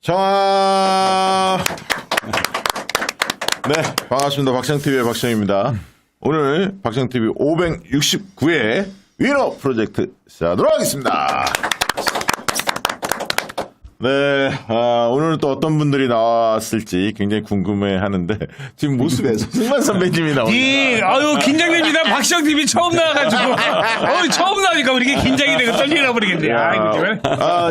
정아. 네, 반갑습니다. 박시영TV의 박시영입니다. 오늘 박시영TV 569회 위너 프로젝트 시작하도록 하겠습니다. 네, 오늘은 또 어떤 분들이 나왔을지 굉장히 궁금해 하는데, 지금 모습에서 승만 선배님이 나오니까. 예, 아유, 긴장됩니다. 박시영TV 처음 나와가지고. 처음 나오니까 우리 이게 긴장이 되고 떨리나 버리겠네.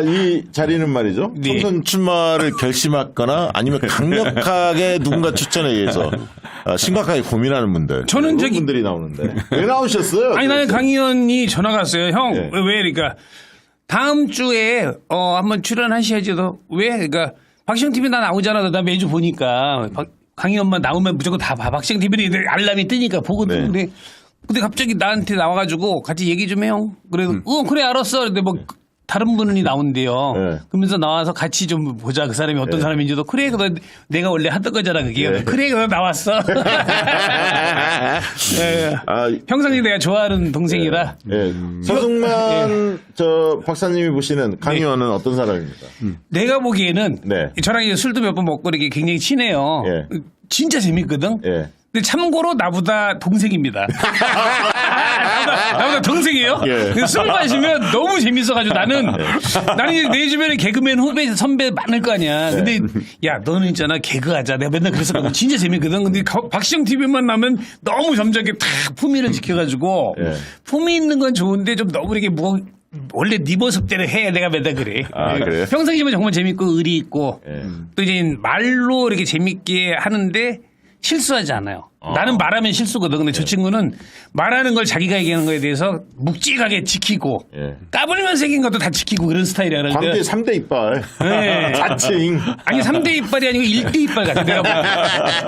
이 자리는 말이죠. 네. 총선 출마를 결심했거나 아니면 강력하게 누군가 추천에 의해서 심각하게 고민하는 분들. 저는 그런 분들이 나오는데. 왜 나오셨어요? 아니, 나는 강 의원이 전화가 왔어요. 형, 네. 왜, 그러니까. 다음 주에, 한번 출연하셔야죠. 왜? 그러니까, 박시영TV 나 나오잖아. 나 매주 보니까. 강 의원만 나오면 무조건 다 봐. 박시영TV는 알람이 뜨니까 보거든. 네. 근데 갑자기 나한테 나와가지고 같이 얘기 좀 해요. 그래서, 그래, 알았어. 근데 뭐, 다른 분이 나온대요. 네. 그러면서 나와서 같이 좀 보자. 그 사람이 어떤 사람인지도. 그래, 내가 원래 하던 거잖아. 그게. 네. 그래, 그래서 나왔어. 네. 평상시 내가 좋아하는 동생이라. 네. 서승만 저 박사님이 보시는 강 의원은 어떤 사람입니까? 내가 보기에는 네. 저랑 이제 술도 몇 번 먹고 이렇게 굉장히 친해요. 예. 진짜 재밌거든. 예. 근데 참고로 나보다 동생입니다. 나보다 동생이에요. 예. 근데 술 마시면 너무 재밌어가지고 나는 이제 내 주변에 개그맨 후배 선배 많을 거 아니야. 근데 야 너는 있잖아 개그하자. 내가 맨날 그랬었거든. 진짜 재밌거든. 근데 박시영 TV만 나면 너무 점잖게 탁 품위를 지켜가지고 예. 품위 있는 건 좋은데 좀 너무 이렇게 원래 네 모습대로 해. 내가 맨날 그래. 그래요? 평상시면 정말 재밌고 의리 있고 예. 또 이제 말로 이렇게 재밌게 하는데 실수하지 않아요. 나는 말하면 실수거든. 근데 저 친구는 말하는 걸 자기가 얘기하는 거에 대해서 묵직하게 지키고 예. 까불면 생긴 것도 다 지키고 그런 스타일이야. 광대 3대 이빨. 네. 4층. 아니 3대 이빨이 아니고 1대 이빨 같아. 내가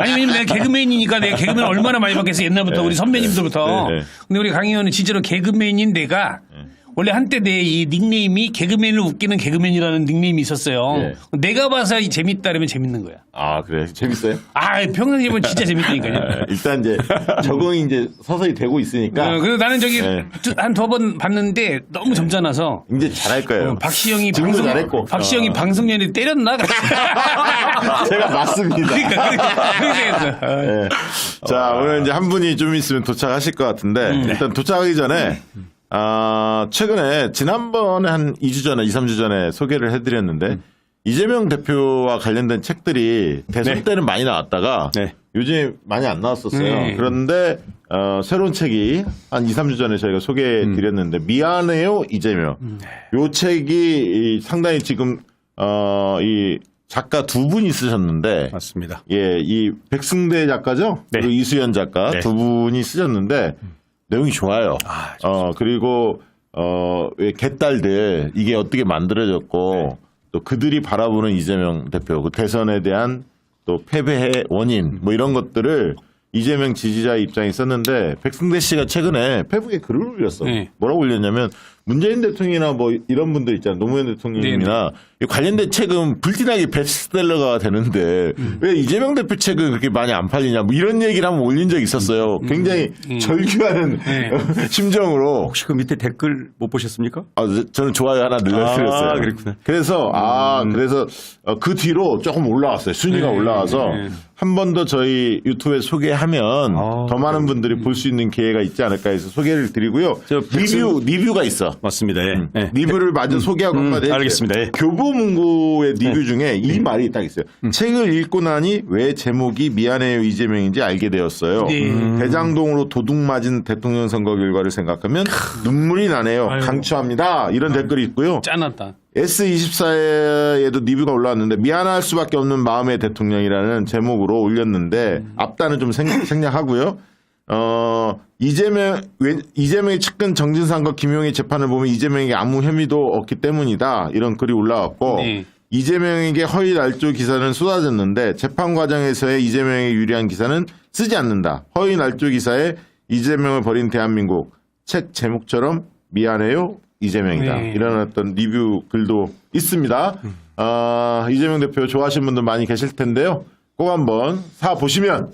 아니 왜냐면 내가 개그맨이니까 내가 개그맨 얼마나 많이 봤겠어 옛날부터 우리 선배님들부터. 네. 근데 우리 강 의원은 진짜로 개그맨인 내가 원래 한때 내 이 닉네임이 개그맨을 웃기는 개그맨이라는 닉네임이 있었어요. 네. 내가 봐서 재밌다 그러면 재밌는 거야. 그래. 재밌어요? 평상시에 보면 진짜 재밌다니까요. 일단 이제 적응이 이제 서서히 되고 있으니까. 그래서 나는 저기 네. 한 두 번 봤는데 너무 점잖아서 이제 잘할 거예요. 박시영이 지금도 잘했고. 박시영이 방송연에 때렸나? 제가 맞습니다. 그러니까. 네. 자, 오늘 이제 한 분이 좀 있으면 도착하실 것 같은데, 일단 도착하기 전에, 최근에, 지난번에 한 2주 전에, 2, 3주 전에 소개를 해드렸는데, 이재명 대표와 관련된 책들이 대선 때는 많이 나왔다가, 요즘 많이 안 나왔었어요. 그런데, 새로운 책이 한 2, 3주 전에 저희가 소개해드렸는데, 미안해요, 이재명. 요 책이 상당히 지금, 이 작가 두 분이 쓰셨는데, 맞습니다. 예, 이 백승대 작가죠? 네. 그리고 이수연 작가 네. 두 분이 쓰셨는데 내용이 좋아요. 그리고 왜 개딸들 이게 어떻게 만들어졌고 또 그들이 바라보는 이재명 대표 그 대선에 대한 또 패배의 원인 뭐 이런 것들을 이재명 지지자의 입장에 썼는데 백승대 씨가 최근에 페북에 글을 올렸어. 네. 뭐라고 올렸냐면 문재인 대통령이나 뭐 이런 분들 있잖아요. 노무현 대통령이나 이 관련된 책은 불티나게 베스트셀러가 되는데 왜 이재명 대표 책은 그렇게 많이 안 팔리냐 뭐 이런 얘기를 한번 올린 적이 있었어요. 굉장히 절규하는 심정으로. 혹시 그 밑에 댓글 못 보셨습니까? 저는 좋아요 하나 늘려드렸어요. 그렇구나. 그래서 그래서 그 뒤로 조금 올라왔어요. 순위가 올라와서 한 번 더 저희 유튜브에 소개하면 더 많은 분들이 볼 수 있는 기회가 있지 않을까 해서 소개를 드리고요. 리뷰가 있어. 맞습니다. 예. 리뷰를 마저 소개하고 한마디 해주세요. 알겠습니다. 예. 교보문고의 리뷰 중에 이 말이 딱 있어요. 책을 읽고 나니 왜 제목이 미안해요 이재명인지 알게 되었어요. 대장동으로 도둑 맞은 대통령 선거 결과를 생각하면 눈물이 나네요. 강추합니다. 이런 댓글이 있고요. 짠났다. S24에도 리뷰가 올라왔는데 미안할 수밖에 없는 마음의 대통령이라는 제목으로 올렸는데 앞단은 좀 생략하고요. 이재명의 측근 정진상과 김용의 재판을 보면 이재명에게 아무 혐의도 없기 때문이다. 이런 글이 올라왔고 네. 이재명에게 허위 날조 기사는 쏟아졌는데 재판 과정에서의 이재명에 유리한 기사는 쓰지 않는다. 허위 날조 기사에 이재명을 버린 대한민국 책 제목처럼 미안해요 이재명이다. 네. 이런 어떤 리뷰 글도 있습니다. 이재명 대표 좋아하시는 분들 많이 계실 텐데요. 꼭 한번 사 보시면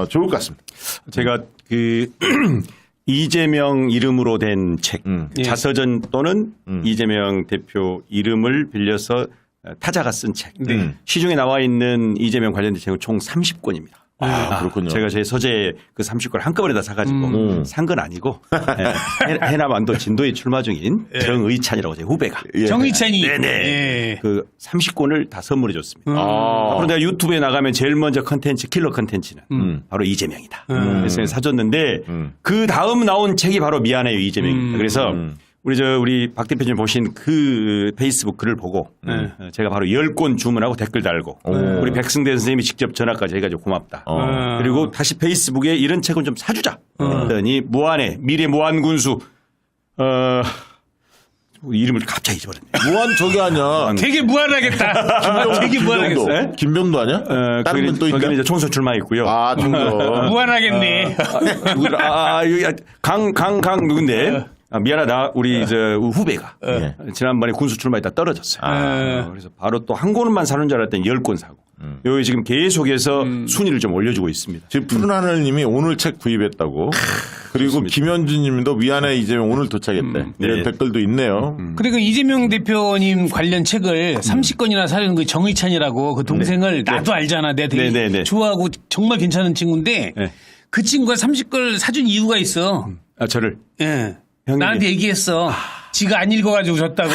좋을 것 같습니다. 제가 그 이재명 이름으로 된 책, 자서전 또는 이재명 대표 이름을 빌려서 타자가 쓴 책. 네. 시중에 나와 있는 이재명 관련된 책은 총 30권입니다. 그렇군요. 제가 제 서재 그 30권을 한꺼번에 다 사가지고 산 건 아니고 해남안도 진도에 출마 중인 정의찬이라고 제 후배가 예. 정의찬이. 네네. 예. 그 30권을 다 선물해 줬습니다. 아. 앞으로 내가 유튜브에 나가면 제일 먼저 컨텐츠 킬러 컨텐츠는 바로 이재명이다. 그래서 사줬는데 그 다음 나온 책이 바로 미안해요 이재명입니다. 그래서 우리 박 대표님 보신 그 페이스북 글을 보고 제가 바로 10권 주문하고 댓글 달고 우리 백승대 선생님이 직접 전화까지 해가지고 고맙다. 그리고 다시 페이스북에 이런 책을 좀 사주자. 그랬더니 무한의 미래 무한군수 이름을 갑자기 잊어버렸네. 무한 저기 아니야. 되게 무한하겠다. 되게 무한하겠어. 김병도 아니야? 다른 분 또 있나? 거기는 이제 총선 출마했고요. 아, 총도. 무한하겠네. 강 누군데? 미안하다. 우리 후배가 지난번에 군수 출마했다 떨어졌어요. 그래서 바로 또 한 권만 사는 줄 알았더니 10권 사고. 여기 지금 계속해서 순위를 좀 올려주고 있습니다. 지금 푸른 하늘님이 오늘 책 구입했다고. 그리고 김현주님도 미안해 이재명 오늘 도착했대. 이런 네. 댓글도 있네요. 그리고 이재명 대표님 관련 책을 30권이나 사는 그 정의찬이라고 그 동생을 나도 알잖아. 내가 되게 네. 좋아하고 정말 괜찮은 친구인데 네. 그 친구가 30권을 사준 이유가 있어. 저를. 예. 형님이. 나한테 얘기했어. 지가 안 읽어가지고 졌다고.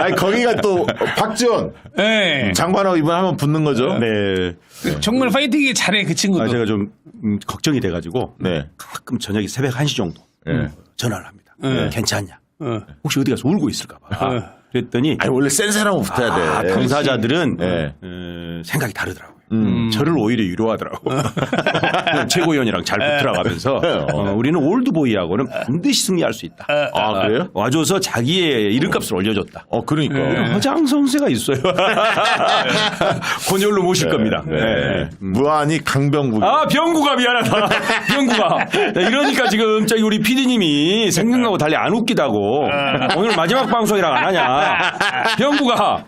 아니, 거기가 또 박지원 예. 장관하고 이번 한번 붙는 거죠. 네. 정말 파이팅이 잘해 그 친구도. 제가 좀 걱정이 돼가지고 네. 가끔 저녁에 새벽 1시 정도 전화를 합니다. 괜찮냐? 혹시 어디 가서 울고 있을까 봐. 그랬더니 아니, 원래 센 사람은 붙어야 돼. 당사자들은 네. 생각이 다르더라고요. 저를 오히려 위로하더라고. 최고위원이랑 잘 붙으라가면서 우리는 올드보이하고는 반드시 승리할 수 있다. 아, 그래요? 와줘서 자기의 이름값을 올려줬다. 그러니까. 허장성세가 있어요. 권열로 모실 겁니다. 네. 무한히 강병국. 병구가 미안하다. 병구가. 이러니까 지금 저기 우리 PD님이 생각하고 달리 안 웃기다고. 오늘 마지막 방송이랑 안 하냐. 병구가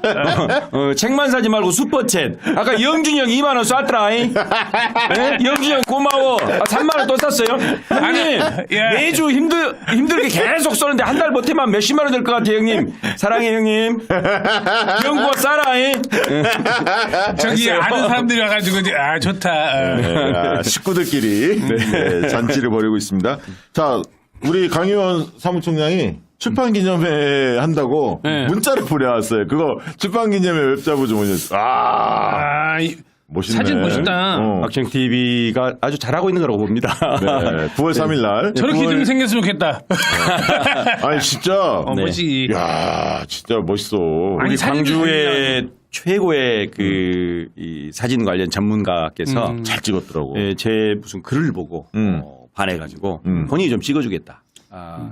책만 사지 말고 슈퍼챗. 아까 영준이 형 2만 원 쐈더라잉. 네? 영준이 형 고마워. 3만 원 또 쐈어요. 형님 매주 힘들게 계속 쏘는데 한 달 버티면 몇십만 원 될 것 같아 형님. 사랑해 형님. 병구가 쏴라잉. 저기 아는 사람들이 와가지고 좋다. 식구들끼리 네, 잔치를 벌이고 있습니다. 자, 우리 강의원 사무총장이 출판 기념회 한다고 문자를 보내왔어요. 그거 출판 기념회 웹자부 좀 올렸어요. 멋있네. 사진 멋있다. 박정 TV가 아주 잘하고 있는 거라고 봅니다. 네, 9월 3일 날. 저렇게 좀 생겼으면 좋겠다. 아니, 진짜. 멋지지. 야, 진짜 멋있어. 아니, 우리 사진도 광주의 최고의 이 사진 관련 전문가께서 잘 찍었더라고. 제 무슨 글을 보고 반해가지고 본인이 좀 찍어주겠다.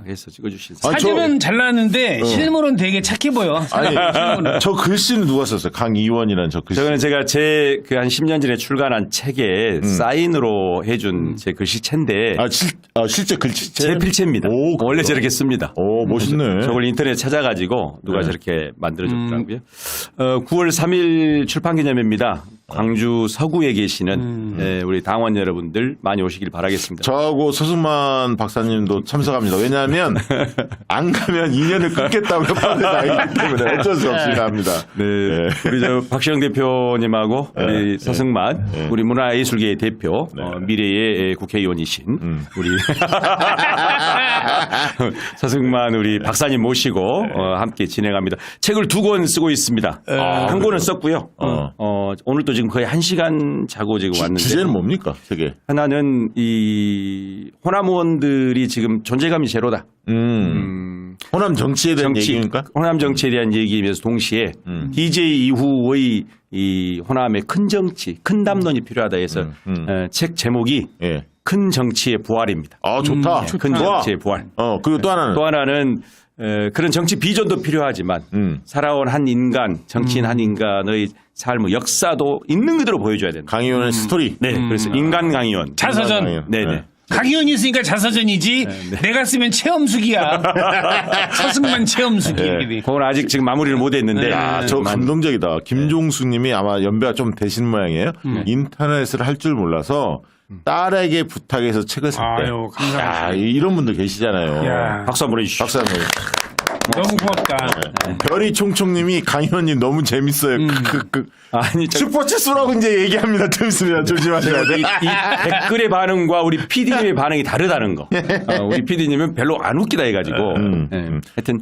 해서 찍어주신 사진은 잘 나왔는데 실물은 되게 착해 보여. 아니, 저 글씨는 누가 썼어요? 강이원이라는 저 글씨. 저거는 제가 제 그 한 10년 전에 출간한 책에 사인으로 해준 제 글씨체인데 실제 글씨. 제 필체입니다. 오, 원래 저렇게 씁니다. 오, 멋있네. 저걸 인터넷 찾아가지고 누가 저렇게 만들어줬더라고요. 9월 3일 출판기념회입니다. 광주 서구에 계시는 우리 당원 여러분들 많이 오시길 바라겠습니다. 저하고 서승만 박사님도 참석합니다. 왜냐하면 안 가면 2년을 끊겠다고 협박을 당했기 때문에 어쩔 수 없이 갑니다. 네. 우리 박시영 대표님하고 우리 서승만 우리 문화예술계의 대표 미래의 국회의원이신 우리 서승만 우리 박사님 모시고 함께 진행합니다. 책을 2권 쓰고 있습니다. 한 권은 썼고요. 오늘도 지금 거의 1시간 자고 지금 왔는데 주제는 뭡니까? 책에. 하나는 이 호남의원들이 지금 존재감이 제로다. 호남 정치에 대한 얘기입니까? 호남 정치에 대한 얘기이면서 동시에 DJ 이후의 이 호남의 큰 정치, 큰 담론이 필요하다 해서 책 제목이 큰 정치의 부활입니다. 아, 좋다. 큰 정치의 부활. 그리고 또 하나는 그런 정치 비전도 필요하지만 살아온 한 인간, 정치인 한 인간의 삶의 역사도 있는 그대로 보여줘야 된다. 강의원의 스토리. 네, 그래서 인간 강의원. 자서전. 네네. 강의원이 있으니까 자서전이지. 내가 쓰면 체험수기야. 서승만 체험수기. 그건 아직 지금 마무리를 못했는데. 야, 저 감동적이다. 김종숙님이 아마 연배가 좀 되신 모양이에요. 인터넷을 할 줄 몰라서 딸에게 부탁해서 책을 샀대. 아유, 감사합니다. 이런 분들 계시잖아요. 야. 박수 한번 해주시죠. 박수 한번. 너무 고맙다. 별이 총총님이 강 의원님 너무 재밌어요. 아니, 스포츠 수라고 이제 얘기합니다. 재밌습니다. 조심하셔야 돼. 이 댓글의 반응과 우리 PD님의 반응이 다르다는 거. 우리 PD님은 별로 안 웃기다 해가지고. 하여튼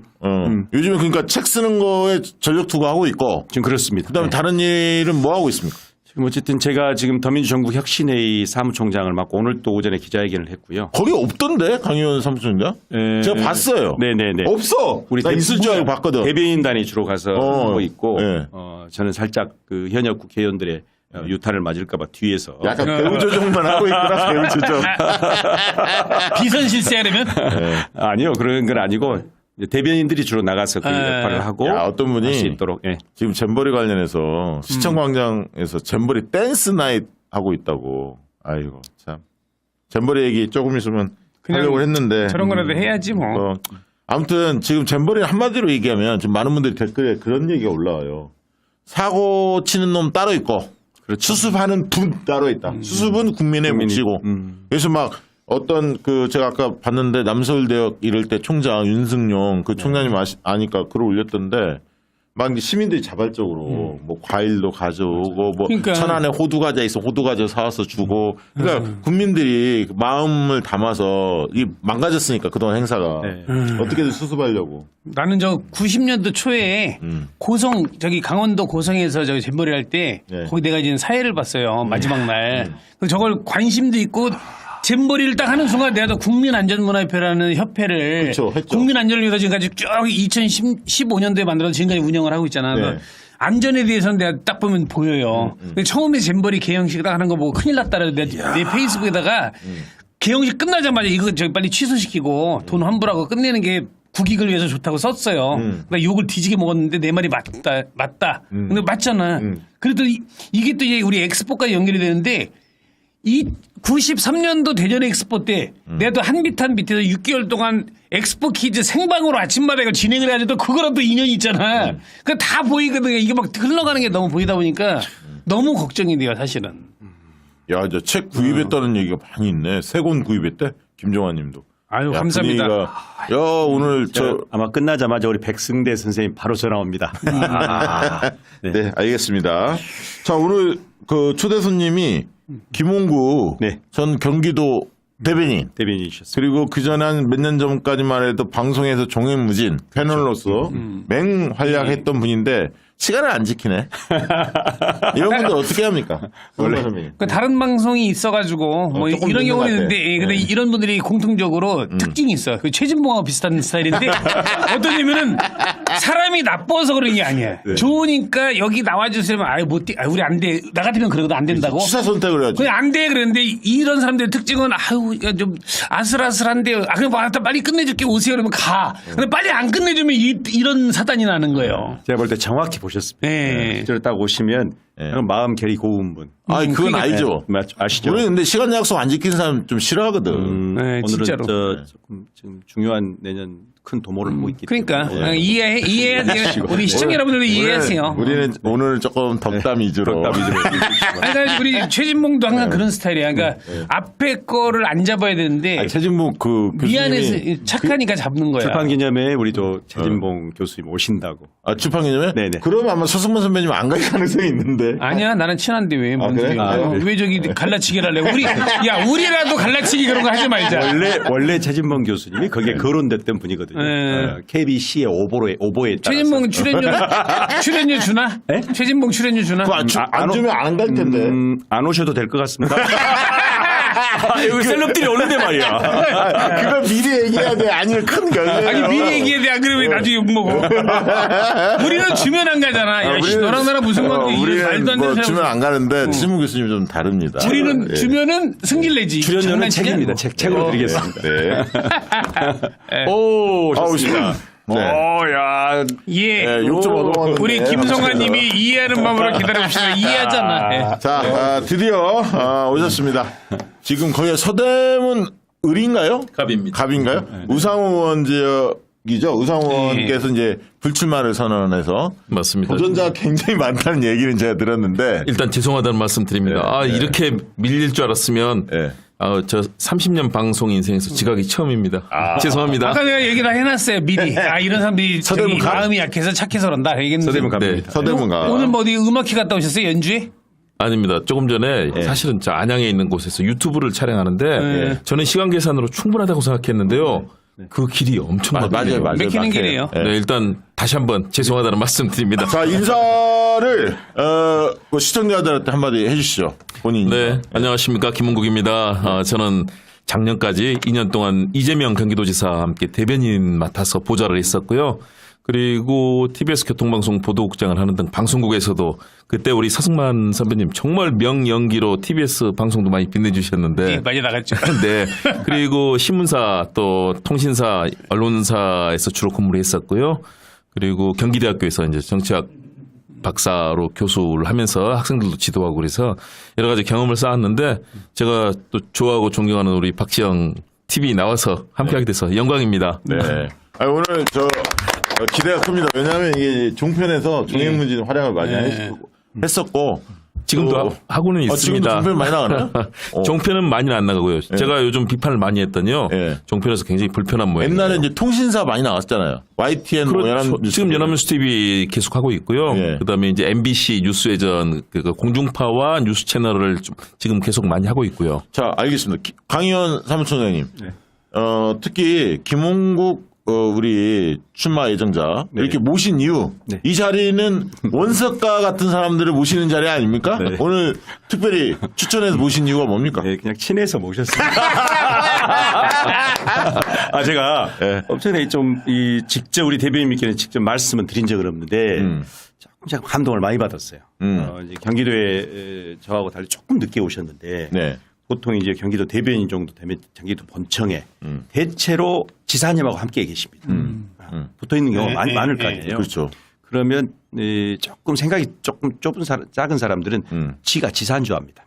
요즘에 그러니까 책 쓰는 거에 전력 투구하고 있고, 지금 그렇습니다. 그다음에 다른 일은 뭐 하고 있습니까? 지금 어쨌든 제가 지금 더민주정부 혁신회의 사무총장을 맡고 오늘 또 오전에 기자회견을 했고요. 거기 없던데 강 의원 사무총장? 제가 봤어요. 네네네. 없어. 나 있을 줄 알고 봤거든. 대변인단이 주로 가서 하고 있고, 네. 저는 살짝 그 현역 국회의원들의 유탄을 맞을까봐 뒤에서. 약간 배우 조정만 하고 있구나. 배우 조정. 비선 실세하려면 아니요, 그런 건 아니고 이제 대변인들이 주로 나가서 그 역할을 하고 야, 어떤 분이 할 수 있도록. 예. 지금 잼버리 관련해서 시청광장에서 잼버리 댄스 나잇 하고 있다고. 아이고 참. 잼버리 얘기 조금 있으면 그냥 하려고 했는데. 저런 거라도 해야지 뭐. 아무튼 지금 잼버리 한마디로 얘기하면 지금 많은 분들이 댓글에 그런 얘기가 올라와요. 사고 치는 놈 따로 있고 수습하는 분 따로 있다. 수습은 국민의 몫이고. 그래서 막 어떤 그 제가 아까 봤는데 남서울대학 이럴 때 총장 윤승용 그 총장님 아니까 글을 올렸던데 막 이제 시민들이 자발적으로 뭐 과일도 가져오고 뭐 그러니까. 천안에 호두 과자 있어 호두 과자 사와서 주고 그러니까 국민들이 마음을 담아서 이 망가졌으니까 그동안 행사가 어떻게든 수습하려고. 나는 저 90년도 초에 고성 저기 강원도 고성에서 저기 잼버리 할 때 네. 거기 내가 이제 사회를 봤어요. 마지막 날. 그래서 저걸 관심도 있고 잼버리를 딱 하는 순간 내가 또 국민안전문화협회라는 협회를 그쵸, 했죠. 국민안전을 위해서 지금까지 쭉 2015년도에 만들어서 지금까지 운영을 하고 있잖아. 네. 안전에 대해서는 내가 딱 보면 보여요. 근데 처음에 잼버리 개영식 딱 하는 거 보고 큰일 났다라 내 페이스북에다가 개영식 끝나자마자 이거 저기 빨리 취소시키고 돈 환불하고 끝내는 게 국익을 위해서 좋다고 썼어요. 나 욕을 뒤지게 먹었는데 내 말이 맞다. 근데 맞잖아. 그래도 이게 또 이제 우리 엑스포까지 연결이 되는데 이 93년도 대전 엑스포 때 내가 또 한비탄 밑에서 6개월 동안 엑스포 키즈 생방으로 아침마다 이거 진행을 해야지 또 그거랑 또 인연이 있잖아. 그거 다 보이거든요. 이게 막 흘러가는 게 너무 보이다 보니까 너무 걱정이 돼요, 사실은. 야, 이제 책 구입했다는 얘기가 많이 있네. 세 권 구입했대? 김종환 님도. 아유, 감사합니다. 야, 오늘 아마 끝나자마자 우리 백승대 선생님 바로 전화 옵니다. 네, 알겠습니다. 자, 오늘 그 초대 손님이 김홍구 네. 전 경기도 대변인. 대변인이셨습니다. 그리고 그 전에 한 몇 년 전까지만 해도 방송에서 종횡무진 패널로서 맹활약했던 분인데 시간을 안 지키네. 이런 분들 어떻게 합니까? 원래 그 다른 방송이 있어가지고 뭐 조금 이런 늦는 경우는 것 같아. 있는데 근데 이런 분들이 공통적으로 특징이 있어요. 그 최진봉하고 비슷한 스타일인데 어떠냐면은 사람이 나빠서 그런 게 아니야. 좋으니까 여기 나와주세요. 아유 못 우리 안 돼. 나 같으면 그러고도 안 된다고. 수사 선택을 해야지. 그냥 안 돼 그랬는데 이런 사람들의 특징은 아유 야, 좀 아슬아슬한데요. 아 그냥 빨리 끝내줄게 오세요 그러면 가. 근데 빨리 안 끝내주면 이런 사단이 나는 거예요. 제가 볼 때 정확히 보셨습니다. 네. 실제로 딱 오시면 마음 결이 고운 분. 아니, 그건 그러니까. 알죠. 아시죠? 우리 근데 시간 약속 안 지키는 사람 좀 싫어하거든. 네, 오늘은 진짜로. 조금 지금 중요한 내년 큰 도모를 보고 있기 그러니까 때문에. 이해해야 돼요. 우리 시청자 여러분들도 이해하세요. 우리는 오늘 조금 덕담 위주로. 아니, 그러니까 우리 최진봉도 항상 그런 스타일이야. 그러니까 앞에 거를 안 잡아야 되는데 아니, 최진봉 그 미안해서 교수님이 착하니까 잡는 거야. 출판 기념회에 우리 저 최진봉 교수님 오신다고. 출판 기념회? 네네. 그러면 아마 서승만 선배님 안 갈 가능성이 있는데. 아니야, 나는 친한데 왜? 뭔 그래? 소리야. 왜 저기 갈라치기를 할래? 우리라도 갈라치기 그런 거 하지 말자. 원래 최진봉 교수님이 거기에 거론됐던 분이거든요. 네. KBC의 오보에 따라서. 최진봉 출연료 주나? 네? 최진봉 출연료 주나? 그거 안 주면 안 갈 텐데. 안 오셔도 될 것 같습니다. 여기 셀럽들이 오는데 말이야. 그걸 미리 얘기해야 돼. 아니면 큰 결례예요. 아니 미리 얘기해야 돼. 안 그러면 나중에 욕먹어. 우리는 주면 안 가잖아. 야, 씨, 너랑 나랑 무슨 관계? 우리는 말도 안 되는 뭐 사람. 주면 안 가는데 최진봉 교수님 좀 다릅니다. 우리는 예. 주면은 승질 내지. 출연료는 장난치냐? 책입니다. 책으로 드리겠습니다. 네. 오, 아우, 좋습니다. 네. 야. 예. 네, 욕좀 얻어먹었는데. 우리 김성환님이 이해하는 마음으로 기다려봅시다. 이해하잖아. 네. 자, 드디어 오셨습니다. 지금 거기가 서대문 을인가요? 갑입니다. 갑인가요? 우상호 의원 지역이죠. 우상호 의원께서 이제 불출마를 선언해서 맞습니다. 도전자가 굉장히 많다는 얘기는 제가 들었는데 일단 죄송하다는 말씀 드립니다. 네, 네. 이렇게 밀릴 줄 알았으면 네. 저 30년 방송 인생에서 지각이 처음입니다. 죄송합니다. 아까 내가 얘기 다 해놨어요 미리. 아 이런 사람들이 서대문 저기 가? 마음이 약해서 착해서 그런다. 얘기했는데. 서대문 갑니다. 서대문가. 오늘 뭐 어디 음악회 갔다 오셨어요 연주에? 아닙니다. 조금 전에 사실은 저 안양에 있는 곳에서 유튜브를 촬영하는데 저는 시간 계산으로 충분하다고 생각했는데요. 그 길이 엄청 맞아요. 맥히는 막혀요. 길이에요. 예. 네, 일단 다시 한번 죄송하다는 말씀 드립니다. 자, 인사를, 그 시청자들한테 한마디 해주시죠. 본인이. 네, 안녕하십니까. 김은국입니다. 저는 작년까지 2년 동안 이재명 경기도지사와 함께 대변인 맡아서 보좌를 했었고요. 그리고 TBS 교통방송 보도국장을 하는 등 방송국에서도 그때 우리 서승만 선배님 정말 명연기로 TBS 방송도 많이 빛내주셨는데 많이 나갔죠. 네. 그리고 신문사 또 통신사, 언론사에서 주로 근무를 했었고요. 그리고 경기대학교에서 이제 정치학 박사로 교수를 하면서 학생들도 지도하고 그래서 여러 가지 경험을 쌓았는데 제가 또 좋아하고 존경하는 우리 박지영 TV 나와서 함께하게 돼서 영광입니다. 네. 오늘 기대가 큽니다. 왜냐하면 이게 종편에서 종횡무진 활약을 많이 했었고. 지금도 또- 하고는 있습니다. 지금도 종편 많이 나가나요? 종편은 많이는 안 나가고요. 제가 요즘 비판을 많이 했더니요. 예. 종편에서 굉장히 불편한 모양이에요. 옛날에 이제 통신사 많이 나왔잖아요. YTN, 뭐 그렇죠. 연합뉴스. 지금 연합뉴스 TV 계속 하고 있고요. 예. 그다음에 이제 MBC 뉴스회전 그 공중파와 뉴스 채널을 지금 계속 많이 하고 있고요. 자, 알겠습니다. 강의원 사무총장님. 특히 김홍국 우리 출마 예정자 이렇게 모신 이유 이 자리는 원석가 같은 사람들을 모시는 자리 아닙니까? 오늘 특별히 추천해서 모신 이유가 뭡니까? 네, 그냥 친해서 모셨습니다. 제가 업체에 좀 직접 우리 대변인님께는 직접 말씀은 드린 적은 없는데 조금 감동을 많이 받았어요. 이제 경기도에 저하고 달리 조금 늦게 오셨는데 네. 보통 이제 경기도 대변인 정도 되면 경기도 본청에 대체로 지사님하고 함께 계십니다. 붙어 있는 경우가 많을 거 아니에요. 그렇죠. 그러면 조금 생각이 조금 작은 사람들은 지가 지사인 줄 압니다.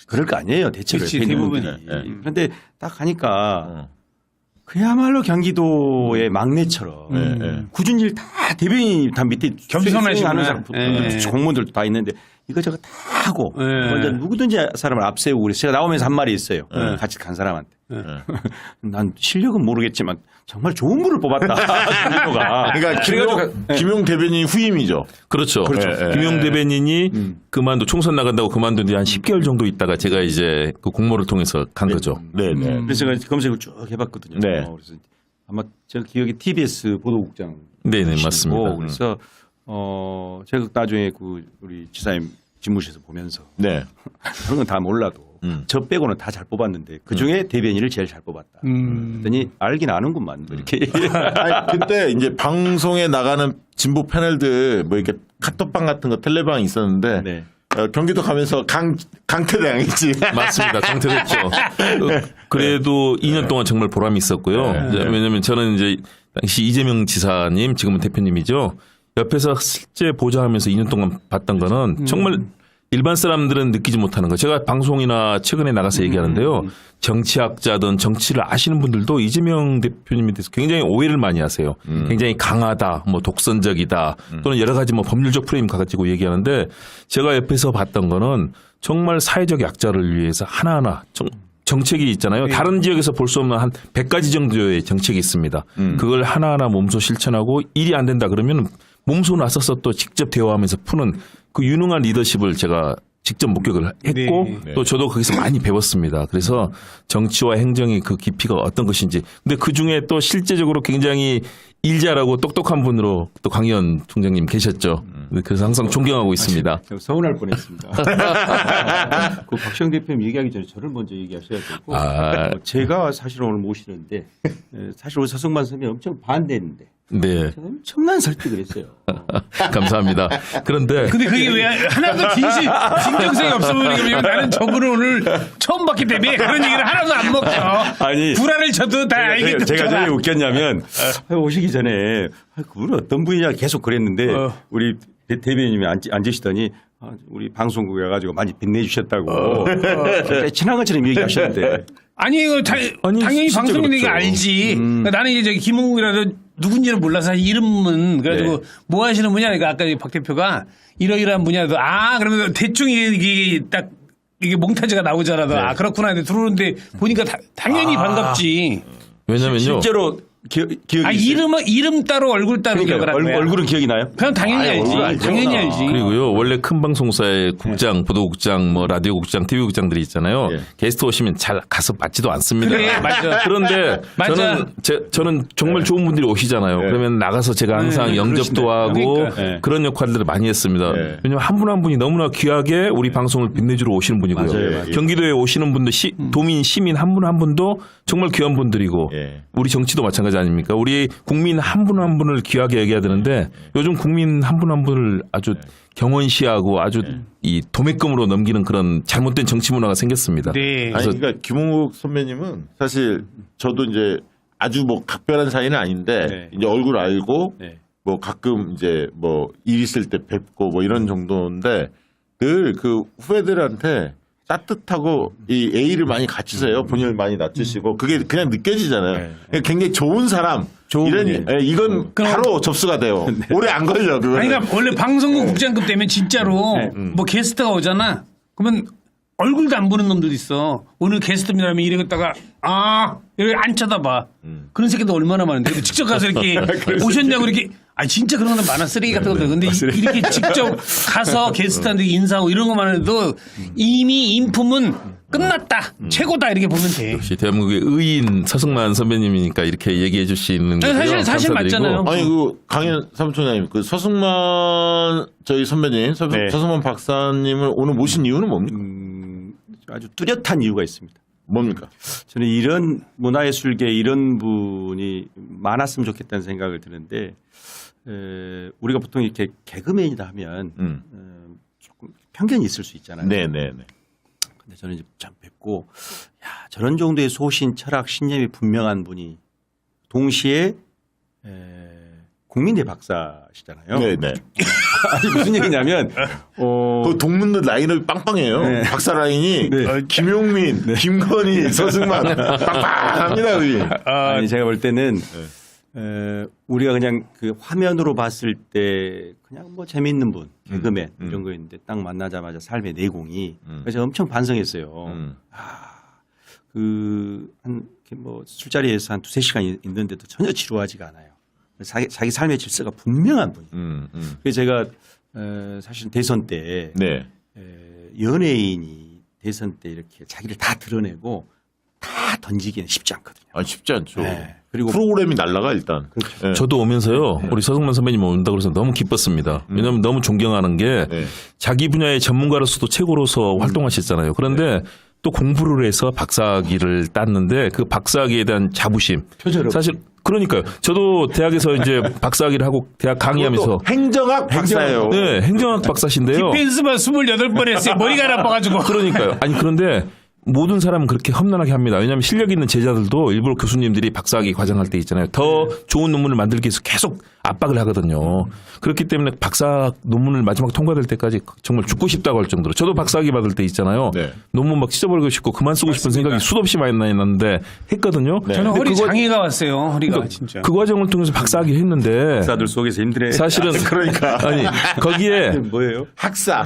그럴 거 아니에요. 대체로 그렇지, 옆에 있는 대부분이. 분들이. 그런데 딱 가니까 그야말로 경기도의 막내처럼 굳은 일 다 대변인이 다 밑에 겸손하시구나. 수행하는 사람, 예. 공무원들도 다 있는데 이거저거 다 하고 예. 먼저 누구든지 사람을 앞세우고 그래서 제가 나오면서 한 말이 있어요. 같이 간 사람한테. 난 실력은 모르겠지만 정말 좋은 분을 뽑았다. 경기도가. 그러니까 김용 대변인 후임이죠. 그렇죠. 김용 대변인이 그만두 총선 나간다고 그만둔 뒤 한 10개월 정도 있다가 제가 이제 그 공모를 통해서 간 거죠. 네, 네. 그래서 제가 검색을 쭉 해봤거든요. 네. 그래서 아마 제가 기억에 TBS 보도국장. 네네, 맞습니다. 그래서 제가 나중에 그 우리 지사님 집무실에서 보면서 네. 그런 건 다 몰라도 저 빼고는 다 잘 뽑았는데 그 중에 대변인을 제일 잘 뽑았다. 그랬더니 알긴 아는구만 이렇게. 아니, 그때 이제 방송에 나가는 진보 패널들 뭐 이렇게 카톡방 같은 거 텔레방이 있었는데 네. 경기도 가면서 강퇴당했지. 맞습니다. 강퇴됐죠. 그래도 2년 동안 정말 보람이 있었고요. 왜냐하면 저는 이제 당시 이재명 지사님, 지금은 대표님이죠. 옆에서 실제 보좌하면서 2년 동안 봤던 거는 정말 일반 사람들은 느끼지 못하는 거. 제가 방송이나 최근에 나가서 얘기하는데요. 정치학자든 정치를 아시는 분들도 이재명 대표님에 대해서 굉장히 오해를 많이 하세요. 굉장히 강하다, 뭐 독선적이다, 또는 여러 가지 뭐 법률적 프레임 가지고 얘기하는데 제가 옆에서 봤던 거는 정말 사회적 약자를 위해서 하나하나 정책이 있잖아요. 다른 지역에서 볼 수 없는 한 100가지 정도의 정책이 있습니다. 그걸 하나하나 몸소 실천하고 일이 안 된다 그러면 몸소 나서서 또 직접 대화하면서 푸는 그 유능한 리더십을 제가 직접 목격을 했고 또 저도 거기서 많이 배웠습니다. 그래서 정치와 행정의 그 깊이가 어떤 것인지. 근데 그 중에 또 실제적으로 굉장히 일 잘하고 똑똑한 분으로 또 강의원 총장님 계셨죠. 그래서 항상 존경하고 있습니다. 서운할 뻔했습니다. 그 박시영 대표님 얘기하기 전에 저를 먼저 얘기하셔야 되고 제가 사실 오늘 모시는데 사실 우리 서승만 선생님 엄청 반대했는데 네. 제가 엄청난 설득을 했어요. 감사합니다. 그런데 근데 그게 왜 하나도 진정성이 없어 보이냐면 나는 저분을 오늘 처음 봤기 때문에 그런 얘기를 하나도 안 먹죠. 아니, 구라를 쳐도 다 알겠죠. 제가 제일 웃겼냐면 오시기 전에 그분 어떤 분이냐 계속 그랬는데 우리 대변인님이 앉으시더니 우리 방송국에 가지고 많이 빛내주셨다고 친한 것처럼 얘기하셨는데 아니 이거 당연히 진짜 방송인에게 그렇죠. 알지. 그러니까 나는 이제 김홍국이라도 누군지는 몰라서 이름은 그래가지고 뭐 하시는 분이야. 그러니까 아까 박 대표가 이러이러한 분야도 그러면 대충 이게 딱 이게 몽타주가 나오잖아. 아 그렇구나. 근데 들어오는데 보니까 당연히 반갑지. 왜냐면요. 실제로 기억이 있어요? 이름 따로 얼굴 따로 기억을 한 거야. 얼굴은 기억이 나요? 그냥 당연히 알지. 당연히 알지. 그리고요, 원래 큰 방송사의 국장, 보도국장, 뭐 라디오국장, TV국장들이 있잖아요. 예. 게스트 오시면 잘 가서 받지도 않습니다. 그래, 맞아. 그런데 맞아. 저는 정말 좋은 분들이 오시잖아요. 그러면 나가서 제가 항상 영접도 하고 그러니까. 그런 역할들을 많이 했습니다. 네. 왜냐면 한 분 한 분이 너무나 귀하게 우리 방송을 빛내주러 오시는 분이고요. 맞아요. 경기도에 오시는 분들, 도민, 시민 한 분 한 분도 정말 귀한 분들이고 예. 우리 정치도 마찬가지 아닙니까? 우리 국민 한 분 한 분을 귀하게 얘기해야 되는데 요즘 국민 한 분 한 분을 아주 경원시하고 아주 이 도매금으로 넘기는 그런 잘못된 정치 문화가 생겼습니다. 네. 아니 그러니까 김홍국 선배님은 사실 저도 이제 아주 뭐 각별한 사이는 아닌데 네. 이제 얼굴 알고 네. 뭐 가끔 이제 뭐 일 있을 때 뵙고 뭐 이런 정도인데 늘 그 후배들한테 따뜻하고 이 A를 많이 갖추세요. 본인을 많이 낮추시고 그게 그냥 느껴지잖아요. 굉장히 좋은 사람. 이런 분이에요. 예, 이건 바로 접수가 돼요. 오래 안 걸려 그거. 아니, 그러니까 원래 방송국 국장급 되면 진짜로 뭐 게스트가 오잖아. 그러면 얼굴도 안 보는 놈들도 있어. 오늘 게스트입니다 하면 이러다가 여기 안 쳐다봐. 그런 새끼도 얼마나 많은데. 근데 직접 가서 이렇게 오셨냐고 이렇게 진짜 그런 거는 많아. 쓰레기 같은 것들. 근데 이렇게 직접 가서 게스트한테 인사하고 이런 것만 해도 이미 인품은 끝났다. 최고다. 이렇게 보면 돼. 역시 대한민국의 의인 서승만 선배님이니까 이렇게 얘기해 주시는 거죠. 사실 맞잖아요. 아니 그 강현 사무총장님 그 서승만 저희 선배님 네. 서승만 박사님을 오늘 모신 이유는 뭡니까? 아주 뚜렷한 이유가 있습니다. 뭡니까? 저는 이런 문화예술계 이런 분이 많았으면 좋겠다는 생각을 드는데 우리가 보통 이렇게 개그맨이다 하면 조금 편견이 있을 수 있잖아요. 네네네. 근데 저는 이제 참 뵙고 저런 정도의 소신, 철학, 신념이 분명한 분이 동시에 국민대 박사시잖아요. 네네. 아니 무슨 얘기냐면 그 동문들 라인을 빵빵해요. 네. 박사 라인이 네. 김용민, 김건희, 서승만 빵빵합니다. 우리. 아니 제가 볼 때는 우리가 그냥 그 화면으로 봤을 때 그냥 뭐 재밌는 분, 개그맨 이런 거였는데 딱 만나자마자 삶의 내공이 그래서 제가 엄청 반성했어요. 뭐 술자리에서 한 2-3시간 있는데도 전혀 지루하지가 않아요. 자기 삶의 질서가 분명한 분이에요. 그래서 제가 사실 대선 때 네. 연예인이 대선 때 이렇게 자기를 다 드러내고 다 던지기는 쉽지 않거든요. 쉽지 않죠. 네. 그리고 프로그램이 날라가 일단. 네. 저도 오면서요, 우리 서승만 선배님 온다고 해서 너무 기뻤습니다. 왜냐하면 너무 존경하는 게 네. 자기 분야의 전문가로서도 최고로서 활동하셨잖아요. 그런데 또 공부를 해서 박사학위를 땄는데 그 박사학위에 대한 자부심. 사실 그러니까요. 저도 대학에서 이제 박사학위를 하고 대학 강의하면서 행정학 박사예요. 네, 행정학 박사신데요. 디펜스만 28번 했어요. 머리가 나빠가지고. 그러니까요. 아니 그런데 모든 사람은 그렇게 험난하게 합니다. 왜냐하면 실력 있는 제자들도 일부러 교수님들이 박사학위 과정할 때 있잖아요. 더 좋은 논문을 만들기 위해서 계속 압박을 하거든요. 그렇기 때문에 박사 논문을 마지막 통과될 때까지 정말 죽고 싶다고 할 정도로 저도 박사학위 받을 때 있잖아요. 네. 논문 막 찢어버리고 싶고 그만 쓰고 싶은 생각이 수도 없이 많이 났는데 했거든요. 저는 근데 허리 그거- 장애가 왔어요. 허리가 진짜. 그 과정을 통해서 박사학위 했는데 박사들 속에서 힘들어요. 사실은 그러니까. 아니 거기에 뭐예요? 학사.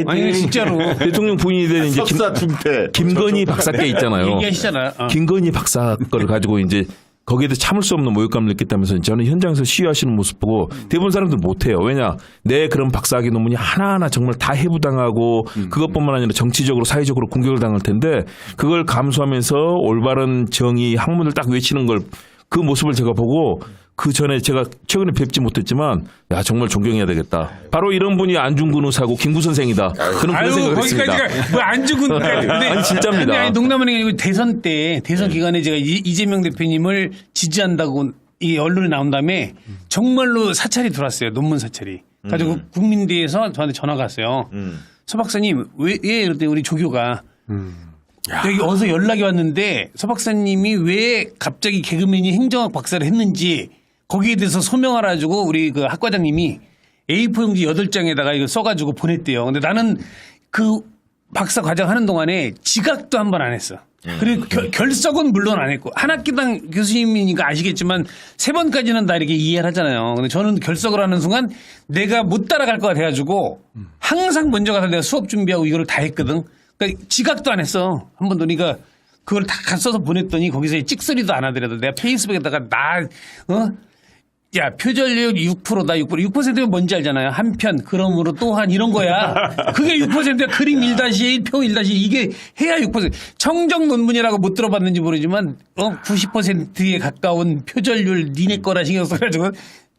아니 진짜로 대통령 부인이 된 이제 석사 중퇴. 김건희 박사께 있잖아요. 얘기하시잖아. 김건희 박사 거를 가지고 이제 거기에 대해 참을 수 없는 모욕감을 느꼈다면서 저는 현장에서 시위하시는 모습 보고 대부분 사람들 못해요. 왜냐 내 그런 박사학위 논문이 하나하나 정말 다 해부당하고 그것뿐만 아니라 정치적으로 사회적으로 공격을 당할 텐데 그걸 감수하면서 올바른 정의 학문을 딱 외치는 걸 그 모습을 제가 보고 그 전에 제가 최근에 뵙지 못했지만 야 정말 존경해야 되겠다. 바로 이런 분이 안중근 의사고 김구 선생이다. 저는 그런 아유 생각을 했습니다. 거기까지가 뭐 안 죽은 근데 아니, 진짜입니다. 근데 아니 농담은 아니고 대선 때 대선 기간에 제가 이재명 대표님을 지지한다고 이 언론에 나온 다음에 정말로 사찰이 들어왔어요. 논문 사찰이. 가지고 국민대에서 저한테 전화가 왔어요. 서 박사님 왜 이럴 우리 조교가 여기 어디서 연락이 왔는데 서 박사님이 왜 갑자기 개그맨이 행정학 박사를 했는지 거기에 대해서 소명을 해가지고 우리 그 학과장님이 A4 용지 8장에다가 이거 써가지고 보냈대요. 근데 나는 그 박사 과정 하는 동안에 지각도 한 번 안 했어. 그리고 결석은 물론 안 했고 한 학기당 교수님이니까 아시겠지만 3번까지는 다 이렇게 이해를 하잖아요. 근데 저는 결석을 하는 순간 내가 못 따라갈 것 같아가지고 항상 먼저 가서 내가 수업 준비하고 이거를 다 했거든. 그러니까 지각도 안 했어. 한 번도. 그러니까 그걸 다 써서 보냈더니 거기서 찍소리도 안 하더라도 내가 페이스북에다가 야, 표절률 6%다, 6%. 6%면 뭔지 알잖아요. 한편, 그러므로 또한 이런 거야. 그게 6%야. 그림 1-1, 표 1-1. 이게 해야 6%. 청정 논문이라고 못 들어봤는지 모르지만, 90%에 가까운 표절률 니네 거라 신경 써가지고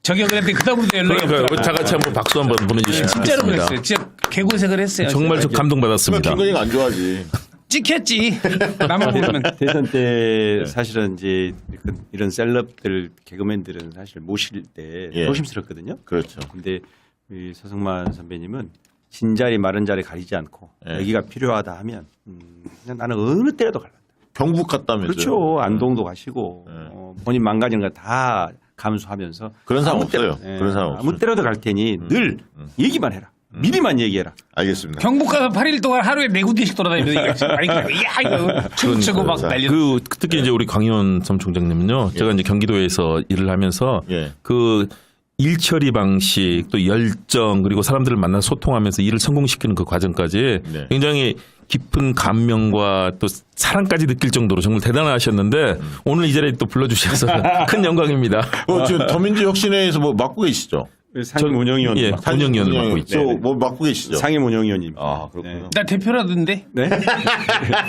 적용을 했는데 그다음부터 연락이 그러니까 없더라고요. 다 같이 한번 박수 한번 보내주시면 진짜로 좋겠습니다. 그랬어요. 진짜 개고생을 했어요. 정말 저 감동받았습니다. 김건희가 안 좋아하지. 찍혔지. 나만 모르면. 대선 때 사실은 이제 이런 셀럽들 개그맨들은 사실 모실 때 예. 조심스럽거든요. 그렇죠. 근데 이 서성만 선배님은 진자리 마른 자리 가리지 않고 예. 여기가 필요하다 하면 그냥 나는 어느 때라도 갈란다. 경북 갔다면서요. 그렇죠. 안동도 가시고 본인 망가지는 거 다 감수하면서 그런 사람 아무 때나- 없어요. 그런 사람 아무 없어요. 때라도 갈 테니 늘 얘기만 해라. 미리만 얘기해라. 알겠습니다. 경북 가서 8일 동안 하루에 4군데씩 돌아다니는 얘기가 있어요. 아니, 야, 이거 춤추고 막 자, 난리. 특히 이제 우리 강의원 사무총장님은요. 제가 이제 경기도에서 일을 하면서 예. 그 일처리 방식 또 열정 그리고 사람들을 만나 소통하면서 일을 성공시키는 그 과정까지 네. 굉장히 깊은 감명과 또 사랑까지 느낄 정도로 정말 대단하셨는데 오늘 이 자리에 또 불러주셔서 큰 영광입니다. 지금 더민주 혁신회에서 뭐 맡고 계시죠? 상임 운영위원. 예, 운영위원을 맡고 있죠. 뭐 맡고 계시죠? 상임 운영위원님. 아, 그렇군요. 나 대표라던데? 네.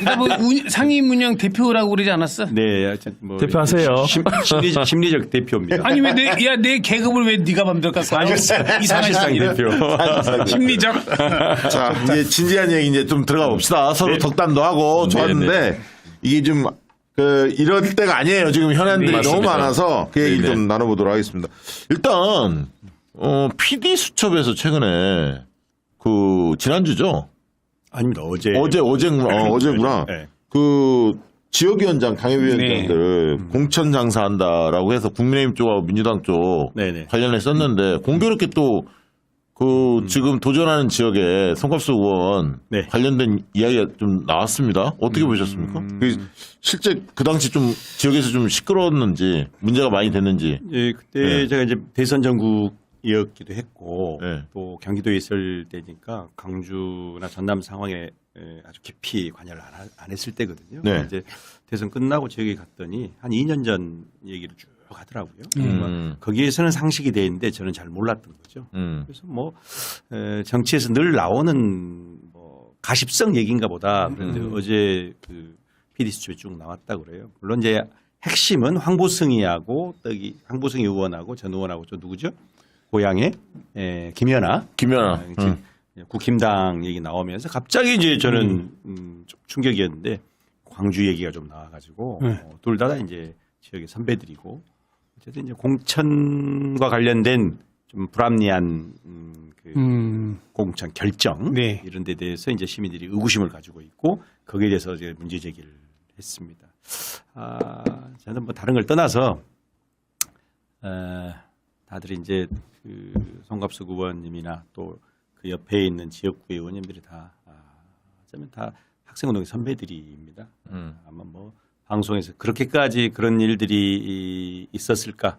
나 뭐 상임 운영 대표라고 그러지 않았어? 네. 하여튼 뭐 대표하세요. 심리적 대표입니다. 아니 왜 내 계급을 왜 네가 맘대로 갖고 와? 이상한 사실상 사람이네. 대표. 심리적. 자, 이제 진지한 얘기 이제 좀 들어가 봅시다. 서로 덕담도 하고 좋았는데 이게 좀 이럴 때가 아니에요. 지금 현안들이 너무 맞습니다. 많아서 그 얘기 네네. 좀 나눠보도록 하겠습니다. 일단 PD 수첩에서 최근에 그 지난주죠. 아닙니다. 어제구나. 네. 그 지역위원장, 당협위원장들 공천 장사한다라고 해서 국민의힘 쪽하고 민주당 쪽 네네. 관련해 썼는데 공교롭게 또 그 지금 도전하는 지역에 송갑수 의원 네. 관련된 이야기가 좀 나왔습니다. 어떻게 보셨습니까? 그 실제 그 당시 좀 지역에서 좀 시끄러웠는지 문제가 많이 됐는지. 예, 그때 네. 제가 이제 대선 전국이었기도 했고 네. 또 경기도에 있을 때니까 강주나 전남 상황에 아주 깊이 관여를 안 했을 때거든요. 네. 이제 대선 끝나고 지역에 갔더니 한 2년 전 얘기를 쭉 하더라고요. 거기에서는 상식이 돼 있는데 저는 잘 몰랐던 거죠. 그래서 뭐 정치에서 늘 나오는 뭐 가십성 얘기인가 보다. 그런데 어제 그 PD 수첩에 쭉 나왔다 그래요. 물론 이제 핵심은 황보승이하고 황보승 의원하고 전 의원하고 저 누구죠? 고향에 김연아. 국힘당 얘기 나오면서 갑자기 이제 저는 좀 충격이었는데 광주 얘기가 좀 나와가지고 둘 다 이제 지역의 선배들이고 어쨌든 이제 공천과 관련된 좀 불합리한 공천 결정 네. 이런 데 대해서 이제 시민들이 의구심을 가지고 있고 거기에 대해서 이제 문제 제기를 했습니다. 저는 뭐 다른 걸 떠나서 다들 이제 그 송갑석 의원님이나 또 그 옆에 있는 지역구 의원님들이 다 어쩌면 다 학생운동의 선배들입니다. 아마 뭐 방송에서 그렇게까지 그런 일들이 있었을까?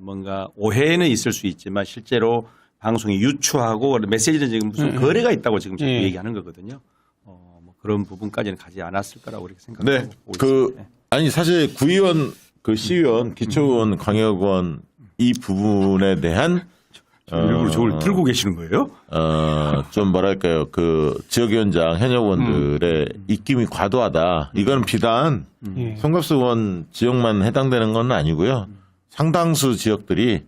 뭔가 오해는 있을 수 있지만 실제로 방송이 유추하고 메시지는 지금 무슨 거래가 있다고 지금 자꾸 얘기하는 거거든요. 뭐 그런 부분까지는 가지 않았을 거라고 이렇게 생각하고 있습니다. 아니 사실 구의원, 그 시의원, 기초의원, 광역의원 이 부분에 대한 일부러 저걸 들고 계시는 거예요? 좀 뭐랄까요, 그 지역위원장 현역 의원들의 입김이 과도하다. 이거는 비단 송갑수 의원 지역만 해당되는 건 아니고요. 상당수 지역들이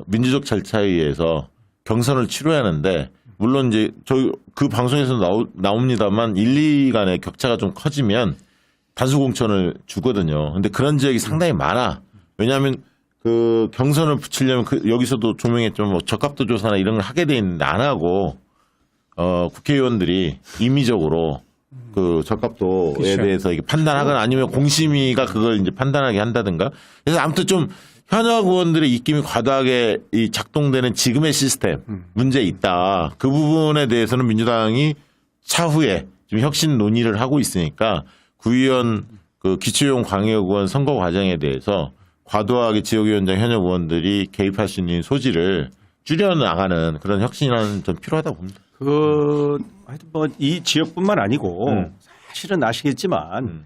민주적 절차에 의해서 경선을 치러야 하는데 물론 이제 저희 그 방송에서 나옵니다만 1, 2 간의 격차가 좀 커지면 단수 공천을 주거든요. 근데 그런 지역이 상당히 많아. 왜냐하면 그 경선을 붙이려면 여기서도 조명했죠. 뭐 적합도 조사나 이런 걸 하게 돼 있는데 안 하고 국회의원들이 임의적으로 그 적합도에 그렇죠. 대해서 이게 판단하거나 아니면 공심위가 그걸 이제 판단하게 한다든가. 그래서 아무튼 좀 현역 의원들의 입김이 과도하게 이 작동되는 지금의 시스템 문제 있다. 그 부분에 대해서는 민주당이 차후에 좀 혁신 논의를 하고 있으니까 구의원 그 기초용 광역의원 선거 과정에 대해서 과도하게 지역위원장 현역 의원들이 개입할 수 있는 소지를 줄여나가는 그런 혁신은 좀 필요하다고 봅니다. 하여튼 뭐 이 지역뿐만 아니고 사실은 아시겠지만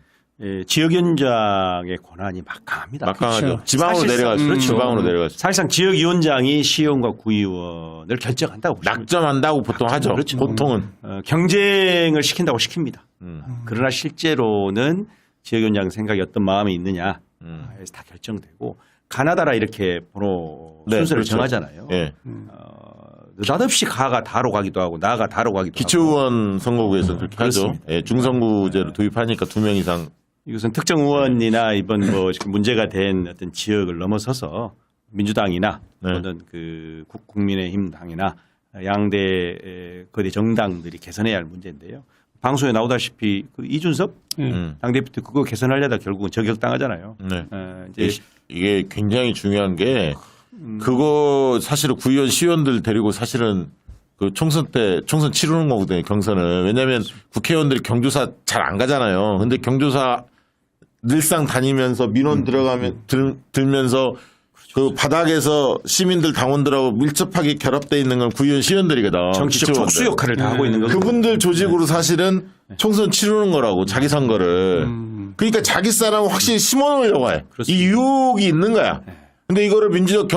지역위원장의 권한이 막강합니다. 막강하죠. 그렇죠. 지방으로 사실상 내려가죠. 그렇죠. 지방으로 내려가죠. 사실상 지역위원장이 시의원과 구의원을 결정한다고 보시면 낙점한다고 보통 하죠. 그렇죠. 보통은. 경쟁을 시킨다고 시킵니다. 그러나 실제로는 지역위원장 생각이 어떤 마음이 있느냐 해서 다 결정되고 가나다라 이렇게 번호 네, 순서를 그렇죠. 정하잖아요. 예. 느닷없이 가가 다로 가기도 하고 나가 다로 가기도 하고 기초의원 선거구에서 그렇게 하죠. 그렇습니다. 예, 중선구제로 도입하니까 2명 이상. 이것은 특정 의원이나 이번 뭐 지금 문제가 된 어떤 지역을 넘어서서 민주당이나 네. 또는 그 국민의힘 당이나 양대 거대 정당들이 개선해야 할 문제인데요. 방송에 나오다시피 그 이준석 당대표 때 그거 개선하려다 결국은 저격당하잖아요. 네. 이제 이게 굉장히 중요한 게 그거 사실은 구의원 시의원들 데리고 사실은 그 총선 때 총선 치르는 거거든요. 경선을. 왜냐하면 국회의원들이 경조사 잘 안 가잖아요. 근데 경조사 늘상 다니면서 민원 들어가면 들면서 그 바닥에서 시민들 당원들하고 밀접하게 결합돼 있는 건 구의원 시의원들이거든. 정치적 기초의원들. 촉수 역할을 다 하고 있는 거죠. 그분들 조직으로 사실은 총선 치르는 거라고 자기 선거를. 그러니까 자기 사람을 확실히 심어놓으려고 해. 이 유혹이 있는 거야. 근데 이거를 민주적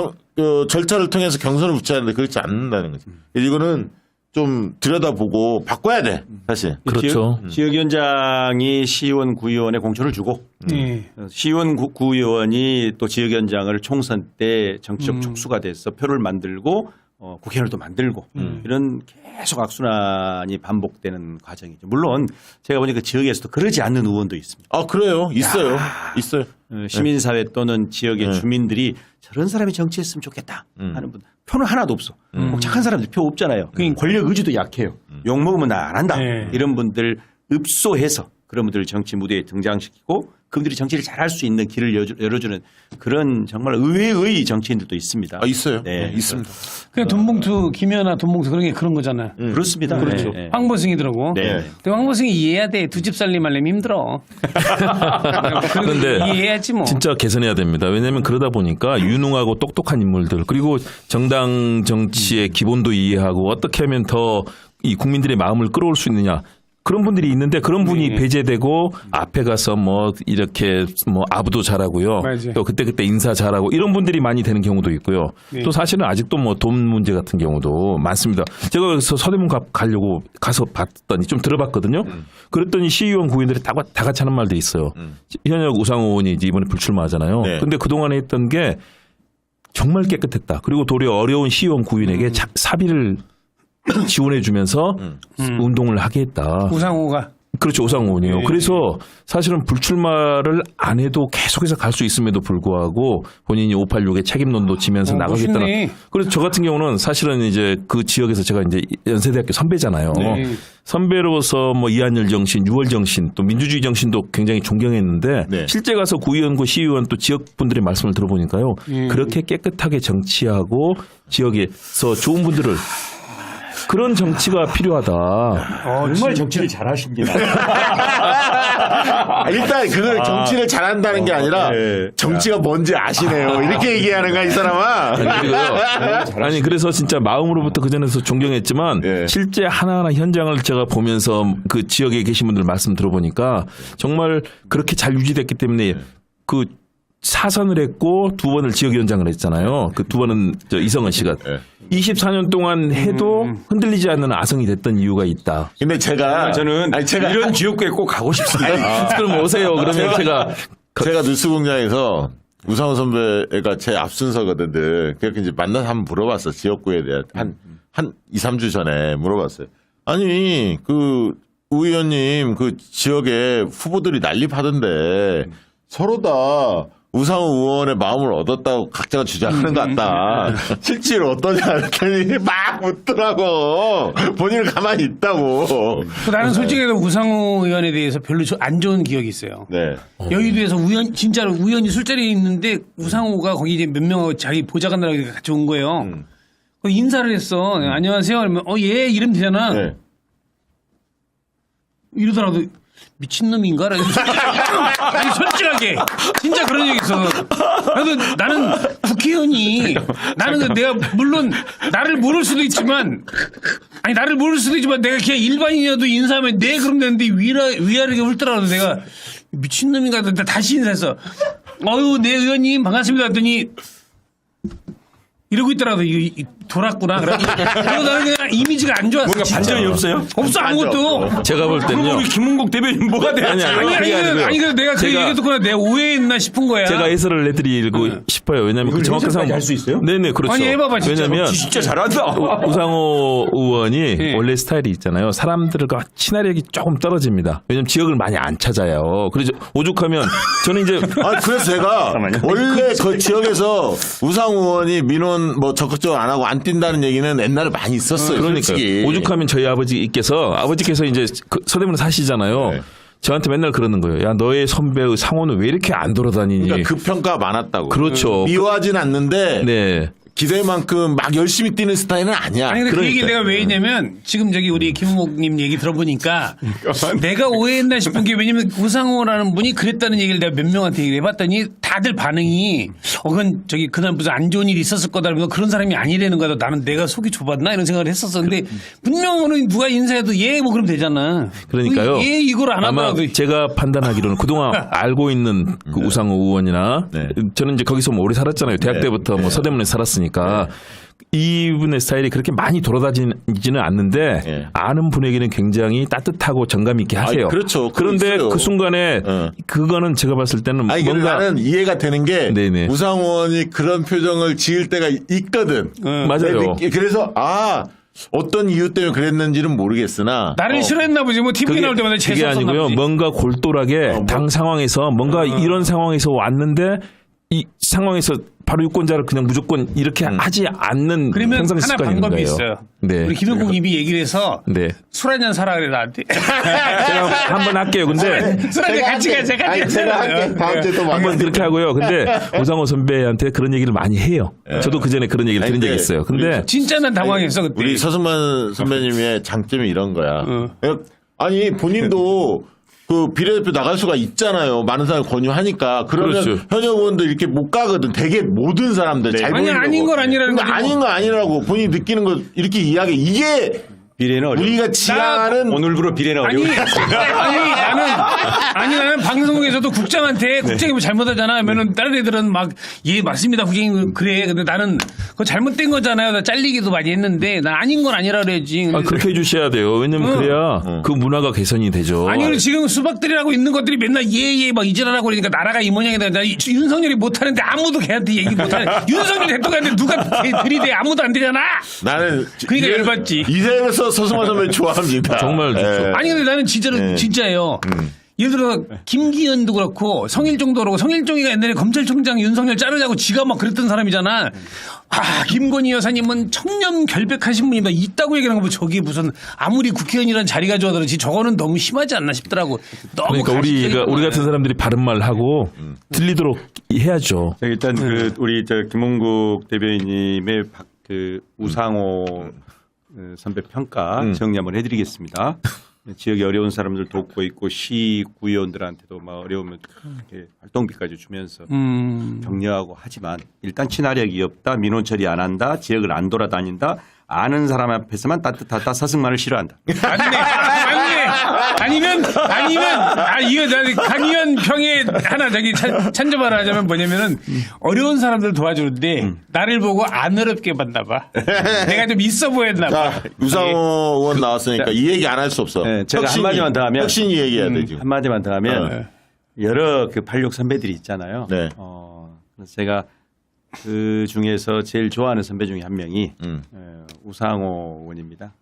절차를 통해서 경선을 붙여야 하는데 그렇지 않는다는 거지. 이거는 좀 들여다보고 바꿔야 돼. 사실. 그렇죠. 지역위원장이 시의원, 구의원에 공천을 주고 예. 시의원, 구의원이 또 지역위원장을 총선 때 정치적 촉수가 돼서 표를 만들고 국회의원을 또 만들고 이런 계속 악순환이 반복되는 과정이죠. 물론 제가 보니까 그 지역에서도 그러지 않는 의원도 있습니다. 아, 그래요. 있어요. 있어요. 시민사회 또는 지역의 주민들이 저런 사람이 정치했으면 좋겠다 하는 분 표는 하나도 없어. 꼭 착한 사람들 표 없잖아요. 권력 의지도 약해요. 욕 먹으면 나 안 한다. 네. 이런 분들 읍소해서 그런 분들을 정치 무대에 등장시키고 그분들이 정치를 잘할 수 있는 길을 열어주는 그런 정말 의외의 정치인들도 있습니다. 아, 있어요. 네, 있습니다. 그냥 돈봉투 김연아 돈봉투 그런 게 그런 거잖아요. 그렇습니다. 그렇죠. 네, 네. 황보승이더라고. 네. 근데 황보승이 이해해야 돼. 두 집 살림하려면 힘들어. 그런데 이해해야지 뭐. 진짜 개선해야 됩니다. 왜냐하면 그러다 보니까 유능하고 똑똑한 인물들 그리고 정당 정치의 기본도 이해하고 어떻게 하면 더 이 국민들의 마음을 끌어올 수 있느냐. 그런 분들이 있는데 그런 분이 배제되고 앞에 가서 뭐 이렇게 뭐 아부도 잘하고요. 맞아요. 또 그때 인사 잘하고 이런 분들이 많이 되는 경우도 있고요. 또 사실은 아직도 뭐 돈 문제 같은 경우도 많습니다. 제가 그래서 서대문 가려고 가서 봤더니 좀 들어봤거든요. 그랬더니 시의원 구의원들이 다 같이 하는 말도 있어요. 현역 우상호 의원이 이제 이번에 불출마하잖아요. 네. 근데 그동안에 했던 게 정말 깨끗했다. 그리고 도리어 어려운 시의원 구의원에게 사비를 지원해 주면서 운동을 하게 했다. 우상호가. 그렇죠. 오상호 의원이요. 네. 그래서 사실은 불출마를 안 해도 계속해서 갈 수 있음에도 불구하고 본인이 586의 책임론도 지면서 나가겠다는. 멋있네. 그래서 저 같은 경우는 사실은 이제 그 지역에서 제가 이제 연세대학교 선배잖아요. 네. 선배로서 뭐 이한열 정신, 유월 정신, 또 민주주의 정신도 굉장히 존경했는데 네. 실제 가서 구의원과 시의원 또 지역 분들의 말씀을 들어보니까요. 그렇게 깨끗하게 정치하고 지역에서 좋은 분들을 그런 정치가 필요하다. 정말 정치를 잘하십니다. 일단 그걸 정치를 잘한다는 게 아니라 네. 정치가 뭔지 아시네요. 이렇게 얘기하는 거야, 이 사람아. 아니 그래서 진짜 마음으로부터 그 전에서 존경했지만 예. 실제 하나하나 현장을 제가 보면서 그 지역에 계신 분들 말씀 들어보니까 정말 그렇게 잘 유지됐기 때문에 그 사선을 했고 두 번을 지역위원장을 했잖아요. 그 두 번은 이성은 씨가 24년 동안 해도 흔들리지 않는 아성이 됐던 이유가 있다. 근데 제가 제가 이런 지역구에 꼭 가고 싶습니다. 그럼 오세요. 그러면 제가 뉴스공장에서 우상호 선배가 제 앞순서거든. 그래서 이제 만나서 한번 물어봤어. 지역구에 대한 한 2, 3주 전에 물어봤어요. 아니 그 우 의원님 그 지역에 후보들이 난립하던데 서로 다 우상호 의원의 마음을 얻었다고 각자가 주장하는 것 같다. 실제로 어떠냐 했더니 막 묻더라고. 본인은 가만히 있다고. 나는 솔직히 우상호 의원에 대해서 별로 안 좋은 기억이 있어요. 네. 여의도에서 진짜로 우연히 술자리에 있는데 우상호가 거기 이제 몇 명하고 자기 보좌관들하고 같이 온 거예요. 그 인사를 했어. 안녕하세요. 그러면 예 이러면 되잖아. 네. 이러더라도 미친놈인가? 아니, 솔직하게. 진짜 그런 얘기 있어. 그래도 나는 국회의원이, 나는 내가, 물론, 나를 모를 수도 있지만, 아니, 나를 모를 수도 있지만, 내가 그냥 일반인이어도 인사하면, 네, 그럼 되는데, 위아래게 훑더라도 내가, 미친놈인가? 다시 인사했어. 어유, 네, 의원님, 반갑습니다. 했더니, 이러고 있더라도, 돌았구나. 그러고 나는 그냥 이미지가 안 좋았어. 뭔가 진짜. 반전이 없어요? 없어, 아무것도. 제가 볼 그럼 때는요. 우리 김은국 대변인 뭐가 돼야 아니, 그게 아니고요. 아니, 그래서 내가 그 제가- 얘기 듣고 내가 오해했나 싶은 거야. 제가 해설을 해드리고 싶어요. 왜냐하면 그 정확한 상황 할수 있어요? 네네 그렇죠. 아니, 해봐봐, 진짜. 왜냐하면 진짜 잘한다. 우상호 의원이 예. 원래 스타일이 있잖아요. 사람들과 친화력이 조금 떨어집니다. 왜냐면 지역을 많이 안 찾아요. 그래서 오죽하면 저는 이제 아, 그래서 제가 원래 그 지역에서 우상호 의원이 민원 뭐 적극적으로 안 하고 안 뛴다는 얘기는 옛날에 많이 있었어요. 그러니까 솔직히. 오죽하면 저희 아버지께서 이제 그 서대문에 사시잖아요. 네. 저한테 맨날 그러는 거예요. 야 너의 선배의 상호는 왜 이렇게 안 돌아다니니? 그러니까 그 평가가 많았다고. 그렇죠. 미워하진 않는데 네. 기대만큼 막 열심히 뛰는 스타일은 아니야. 아니, 근데 그 얘기 그러니까. 내가 왜 했냐면, 지금 저기 우리 김은국님 얘기 들어보니까, 내가 오해했나 싶은 게, 왜냐면 우상호라는 분이 그랬다는 얘기를 내가 몇 명한테 얘기를 해봤더니, 다들 반응이, 그건 저기 그날 무슨 안 좋은 일이 있었을 거다, 그런 사람이 아니라는 거다. 나는 내가 속이 좁았나? 이런 생각을 했었었는데, 분명히 누가 인사해도 얘 뭐 그럼 되잖아. 그러니까요. 얘 이걸 안 아마 하더라도. 제가 판단하기로는 그동안 알고 있는 그 우상호 의원이나 네. 저는 이제 거기서 뭐 오래 살았잖아요. 대학 네. 때부터 뭐 서대문에 살았으니까 이분의 스타일이 그렇게 많이 돌아다니지는 않는데 네. 아는 분에게는 굉장히 따뜻하고 정감 있게 하세요. 아니, 그렇죠. 그거 그런데 있어요. 그 순간에 그거는 제가 봤을 때는 아니, 뭔가 나는 이해가 되는 게 네네. 우상호 의원이 그런 표정을 지을 때가 있거든. 맞아요. 그래서 어떤 이유 때문에 그랬는지는 모르겠으나 나를 싫어했나 보지. 뭐 TV 나올 때마다 그게 재수없었나 아니고요. 보지. 뭔가 골똘하게 당 상황에서 뭔가 이런 상황에서 왔는데 이 상황에서 바로 유권자를 그냥 무조건 이렇게 하지 않는 그러면 평상 하나 습관이 있는 방법이 거예요. 있어요. 네. 우리 김은국님이 얘기를 해서, 네. 술 한잔 사라 그래, 나한테. 제가 한번 할게요. 근데 술 한잔 같이 가자, 같이 가자. 제가 할게. 다음 주에 또 한번 만나. 그렇게 하고요. 근데 오상호 선배한테 그런 얘기를 많이 해요. 저도 그 전에 그런 얘기를 들은 적이 근데 있어요. 근데 진짜 난 당황했어, 그때. 우리 서승만 선배님의 장점이 이런 거야. 아니 본인도 그 비례대표 나갈 수가 있잖아요. 많은 사람을 권유하니까. 그러면 그렇죠. 현역 의원들 이렇게 못 가거든. 되게 모든 사람들 잘 아니, 보이려고. 아닌 건 아니라는 그러니까 거지, 뭐. 아닌 건 아니라고 본인이 느끼는 거 이렇게 이야기. 이게 비례는 어려워. 우리가 지향하는 오늘부로 비례는 아니, 어려워. 나는 방송국에서도 국장한테 국장이 뭐 잘못하잖아 하면은 다른 애들은 막, 예, 맞습니다. 국장님, 그래. 근데 나는 그거 잘못된 거잖아요. 나 잘리기도 많이 했는데, 난 아닌 건 아니라 그래야지. 그렇게 해주셔야 돼요. 왜냐면 그래야 그 문화가 개선이 되죠. 아니, 그리고 지금 수박들이라고 있는 것들이 맨날 예, 막 이질하라고 그러니까 나라가 이 모양이다. 윤석열이 못하는데 아무도 걔한테 얘기 못하네. 윤석열 대통령한테 누가 걔 들이대 아무도 안 되잖아. 나는 그러니까 열받지. 이세에서 서승만 선배 좋아합니다. 정말 좋죠. 예. 아니 근데 나는 진짜로 진짜예요. 예를 들어 김기현도 그렇고 성일종도 그렇고 성일종이가 옛날에 검찰총장 윤석열 자르자고 지가 막 그랬던 사람이잖아. 김건희 여사님은 청렴 결백하신 분입니다. 있다고 얘기하는 거 보면 저게 무슨 아무리 국회의원이라는 자리가 좋아도 그렇지 저거는 너무 심하지 않나 싶더라고. 너무 그러니까 가식적이구나. 우리 같은 사람들이 바른 말 하고 들리도록 해야죠. 일단 우리 김은국 대변인님의 그 우상호 선배 평가 정리 한번 해드리겠습니다. 지역에 어려운 사람들 돕고 있고 시 구의원들한테도 막 어려우면 이렇게 활동비까지 주면서 격려하고 하지만 일단 친화력이 없다, 민원 처리 안 한다, 지역을 안 돌아다닌다, 아는 사람 앞에서만 따뜻하다, 서승만을 싫어한다. 맞네. 아니면 이거 나는 강의원 평에 하나 저기 찬조발 하자면 뭐냐면은 어려운 사람들 도와주는데 나를 보고 안 어렵게 봤나 봐. 내가 좀 있어 보였나 봐. 자, 유상호 의원 나왔으니까 이 얘기 안 할 수 없어. 네, 제가 한마디만 더 하면 혁신이 얘기해야 돼 지금. 한마디만 더 하면 여러 그 86 선배들이 있잖아요. 네. 그래서 제가 그 중에서 제일 좋아하는 선배 중에 한 명이 우상호 의원입니다.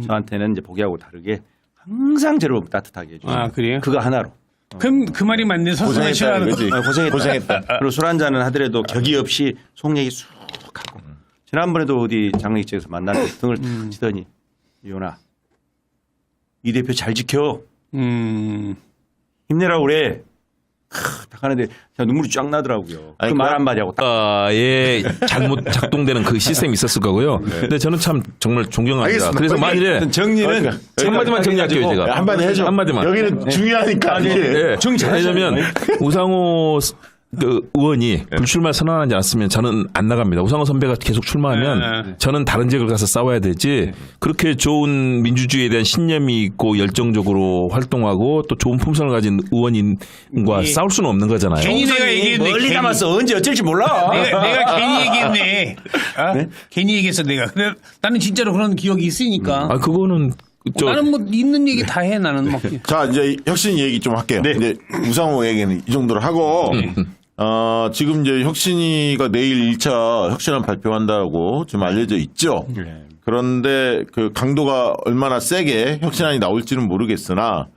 저한테는 이제 보기하고 다르게 항상 저를 따뜻하게 해주죠. 아, 그래요? 그거 하나로. 그럼 그 말이 맞네. 서승만 싫어하는 거. 그지? 고생했다. 그리고 술 한잔은 하더라도 격이 없이 속 얘기 쑥 하고. 지난번에도 어디 장례식장에서 만났는데 등을 탁 치더니 이혼아 이 대표 잘 지켜. 힘내라고 그래. 딱 하는데 그냥 눈물이 쫙 나더라고요. 아니, 그 말 한마디 하고 딱. 에 잘못 작동되는 그 시스템이 있었을 거고요. 근데 저는 참 정말 존경합니다. 알겠습니다. 그래서 만일에 정리는 한마디만 정리할게요, 제가. 한마디 해줘. 한마디만. 여기는 중요하니까. 이게. 예. 정리 잘하시네. 왜냐면 우상호 그 의원이 불출마 선언하지 않았으면 저는 안 나갑니다. 우상호 선배가 계속 출마하면 저는 다른 지역을 가서 싸워야 되지. 그렇게 좋은 민주주의에 대한 신념이 있고 열정적으로 활동하고 또 좋은 품성을 가진 의원인과 싸울 수는 없는 거잖아요. 괜히 내가 얘기했네. 멀리 괜히. 남았어. 언제 어쩔지 몰라. 내가 괜히 얘기했네. 괜히 얘기했어 내가. 그래 나는 진짜로 그런 기억이 있으니까. 아 그거는 나는 뭐 있는 얘기 다 해 나는 막. 자, 이제 혁신 얘기 좀 할게요. 네. 이제 우상호 얘기는 이 정도로 하고, 지금 이제 혁신이가 내일 1차 혁신안 발표한다고 지금 알려져 있죠. 그런데 그 강도가 얼마나 세게 혁신안이 나올지는 모르겠으나,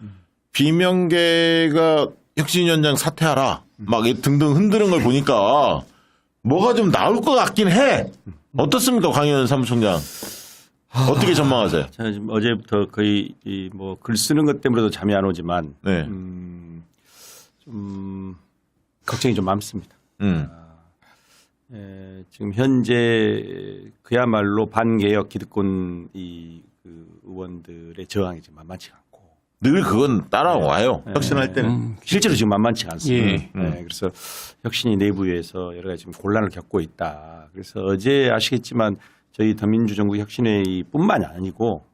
비명계가 혁신위원장 사퇴하라, 막 등등 흔드는 걸 보니까 뭐가 좀 나올 것 같긴 해. 어떻습니까, 강현 사무총장? 어떻게 전망하세요? 저는 지금 어제부터 거의 뭐 글 쓰는 것 때문에도 잠이 안 오지만 네. 좀 걱정이 좀 많습니다. 지금 현재 그야말로 반개혁 기득권 그 의원들의 저항이 지금 만만치 않고 늘 그건 따라와요. 혁신할 때는. 실제로 지금 만만치 않습니다. 예. 그래서 혁신이 내부에서 여러 가지 지금 곤란을 겪고 있다. 그래서 어제 아시겠지만 저희 더민주정부 혁신회의뿐만이 아니고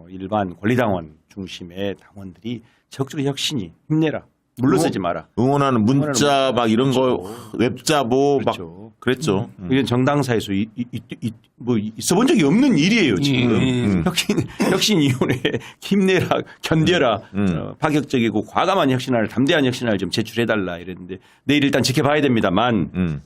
일반 권리당원 중심의 당원들이 적극적으로 혁신이 힘내라. 물러서지 마라. 응원하는 문자 막 이런 거 웹자보 그렇죠. 막 그랬죠. 이건 정당사에서 뭐 있어본 적이 없는 일이에요 지금. 혁신위원회 힘내라 견뎌라 파격적이고 과감한 혁신안을 담대한 혁신안을 좀 제출해달라 이랬는데 내일 일단 지켜봐야 됩니다만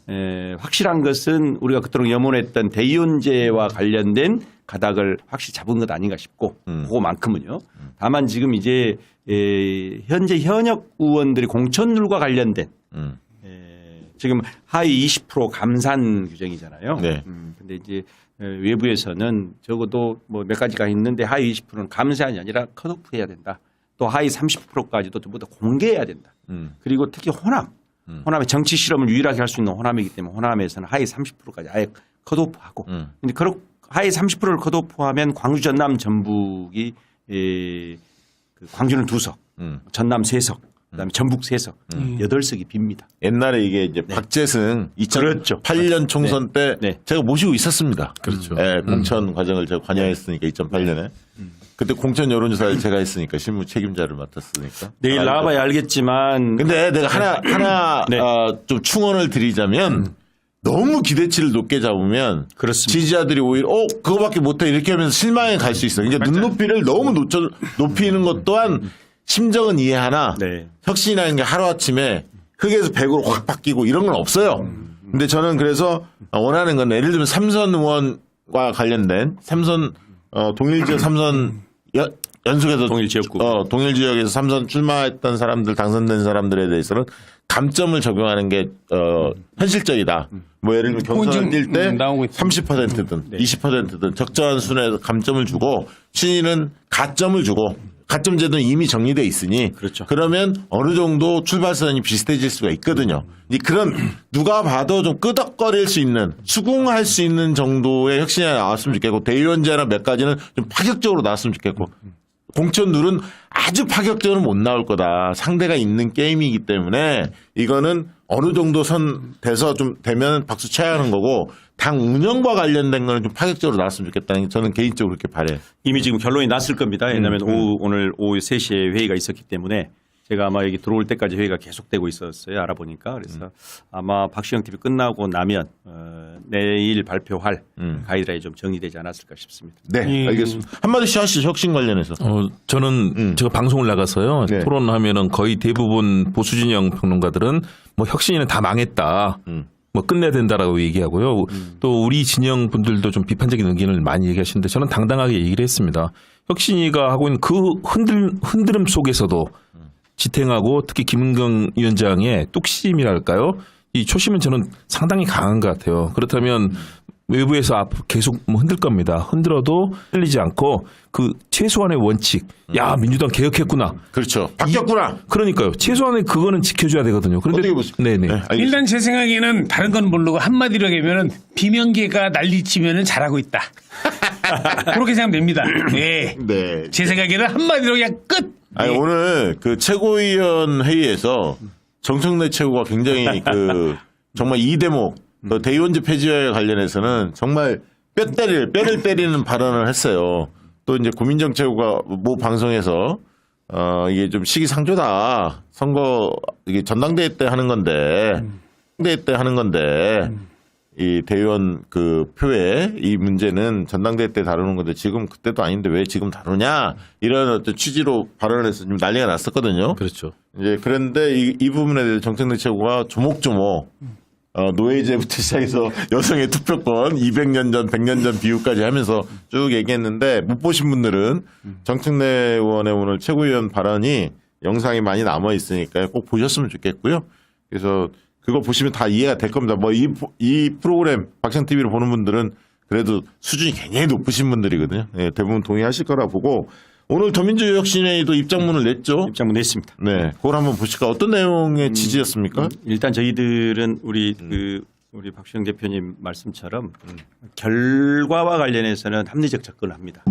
확실한 것은 우리가 그토록 염원했던 대의원제와 관련된 가닥을 확실히 잡은 것 아닌가 싶고 그거만큼은요. 다만 지금 이제 현재 현역 의원들이 공천률과 관련된 지금 하위 20% 감산 규정이잖아요. 네. 근데 이제 외부에서는 적어도 뭐 몇 가지가 있는데 하위 20%는 감산이 아니라 컷오프 해야 된다. 또 하위 30%까지도 전부 다 공개해야 된다. 그리고 특히 호남. 호남의 정치 실험을 유일하게 할 수 있는 호남이기 때문에 호남에서는 하위 30%까지 아예 컷오프하고. 근데 하위 30%를 컷오프하면 광주, 전남, 전북이 그 광주는 2석, 전남 3석, 그다음에 전북 3석, 8석이 빕니다. 옛날에 이게 이제 박재승 2008년 총선 때 제가 모시고 있었습니다. 그렇죠. 네, 공천 과정을 제가 관여했으니까 2008년에. 그때 공천 여론조사를 제가 했으니까 실무 책임자를 맡았으니까. 내일 나와봐야 알겠지만. 근데 내가 하나 네. 좀 충언을 드리자면 너무 기대치를 높게 잡으면 그렇습니다. 지지자들이 오히려 그거밖에 못해 이렇게 하면서 실망에 갈 수 있어요. 그러니까 눈높이를 너무 높이는 것 또한 심정은 이해하나 네. 혁신이라는 게 하루아침에 흑에서 백으로 확 바뀌고 이런 건 없어요. 근데 저는 그래서 원하는 건 예를 들면 삼선 의원과 관련된 삼선 동일지역 삼선 연속해서 동일지역구. 동일지역에서 삼선 출마했던 사람들 당선된 사람들에 대해서는 감점을 적용하는 게 현실적이다. 뭐 예를 들면 경선을 뛸 때 나오고 있습니다. 30%든 20%든 적절한 순에서 감점을 주고 신인은 가점을 주고 가점제도는 이미 정리돼 있으니 그렇죠. 그러면 어느 정도 출발선이 비슷해질 수가 있거든요. 그런 누가 봐도 좀 끄덕거릴 수 있는 수긍할 수 있는 정도의 혁신이 나왔으면 좋겠고 대의원제나 몇 가지는 좀 파격적으로 나왔으면 좋겠고 공천룰은 아주 파격적으로 못 나올 거다. 상대가 있는 게임이기 때문에 이거는 어느 정도 선 돼서 좀 되면 박수 쳐야 하는 거고 당 운영과 관련된 거는 좀 파격적으로 나왔으면 좋겠다는 게 저는 개인적으로 그렇게 바래요. 이미 지금 결론이 났을 겁니다. 왜냐하면 오늘 오후 3시에 회의가 있었기 때문에 제가 아마 여기 들어올 때까지 회의가 계속되고 있었어요. 알아보니까. 그래서 아마 박시영 TV 끝나고 나면 내일 발표할 가이드라인이 좀 정리되지 않았을까 싶습니다. 네, 알겠습니다. 한마디씩 하시죠. 혁신 관련해서. 저는 제가 방송을 나가서요. 네. 토론하면은 거의 대부분 보수진영 평론가들은 뭐 혁신이는 다 망했다. 뭐 끝내야 된다라고 얘기하고요. 또 우리 진영 분들도 좀 비판적인 의견을 많이 얘기하시는데 저는 당당하게 얘기를 했습니다. 혁신이가 하고 있는 그 흔들음 속에서도 지탱하고 특히 김은경 위원장의 뚝심이랄까요? 이 초심은 저는 상당히 강한 것 같아요. 그렇다면 외부에서 계속 뭐 흔들 겁니다. 흔들어도 흔들리지 않고 그 최소한의 원칙. 야, 민주당 개혁했구나. 그렇죠. 바뀌었구나. 그러니까요. 최소한의 그거는 지켜줘야 되거든요. 그런데 어떻게 보십니까? 네네. 네, 알겠습니다. 일단 제 생각에는 다른 건 모르고 한마디로 얘기하면은 비명계가 난리치면은 잘하고 있다. 그렇게 생각됩니다. 네. 네. 제 생각에는 한마디로 그냥 끝. 아니, 네. 오늘 그 최고위원 회의에서 정청래 최고가 굉장히 그 정말 이 대목 대의원제 폐지와 관련해서는 정말 뼈를 때리는 발언을 했어요. 또 이제 고민정 최고가 모 방송에서 이게 좀 시기상조다. 선거 이게 전당대회 때 하는 건데 전당대회 때 하는 건데 이 대의원 그 표에 이 문제는 전당대회 때 다루는 건데 지금 그때도 아닌데 왜 지금 다루냐 이런 어떤 취지로 발언을 해서 좀 난리가 났었거든요. 그렇죠. 이제 그런데 이 부분에 대해서 정청래 최고가 조목조목 노예제부터 시작해서 여성의 투표권 200년 전, 100년 전 비유까지 하면서 쭉 얘기했는데 못 보신 분들은 정청래 의원의 오늘 최고위원 발언이 영상이 많이 남아 있으니까 꼭 보셨으면 좋겠고요. 그래서 그거 보시면 다 이해가 될 겁니다. 뭐 이 프로그램 박찬 TV를 보는 분들은 그래도 수준이 굉장히 높으신 분들이거든요. 예, 대부분 동의하실 거라 보고 오늘 더민주혁신회의도 입장문을 냈죠. 입장문 냈습니다. 네, 그걸 한번 보실까? 어떤 내용의 취지였습니까? 일단 저희들은 우리 박수영 대표님 말씀처럼 결과와 관련해서는 합리적 접근을 합니다.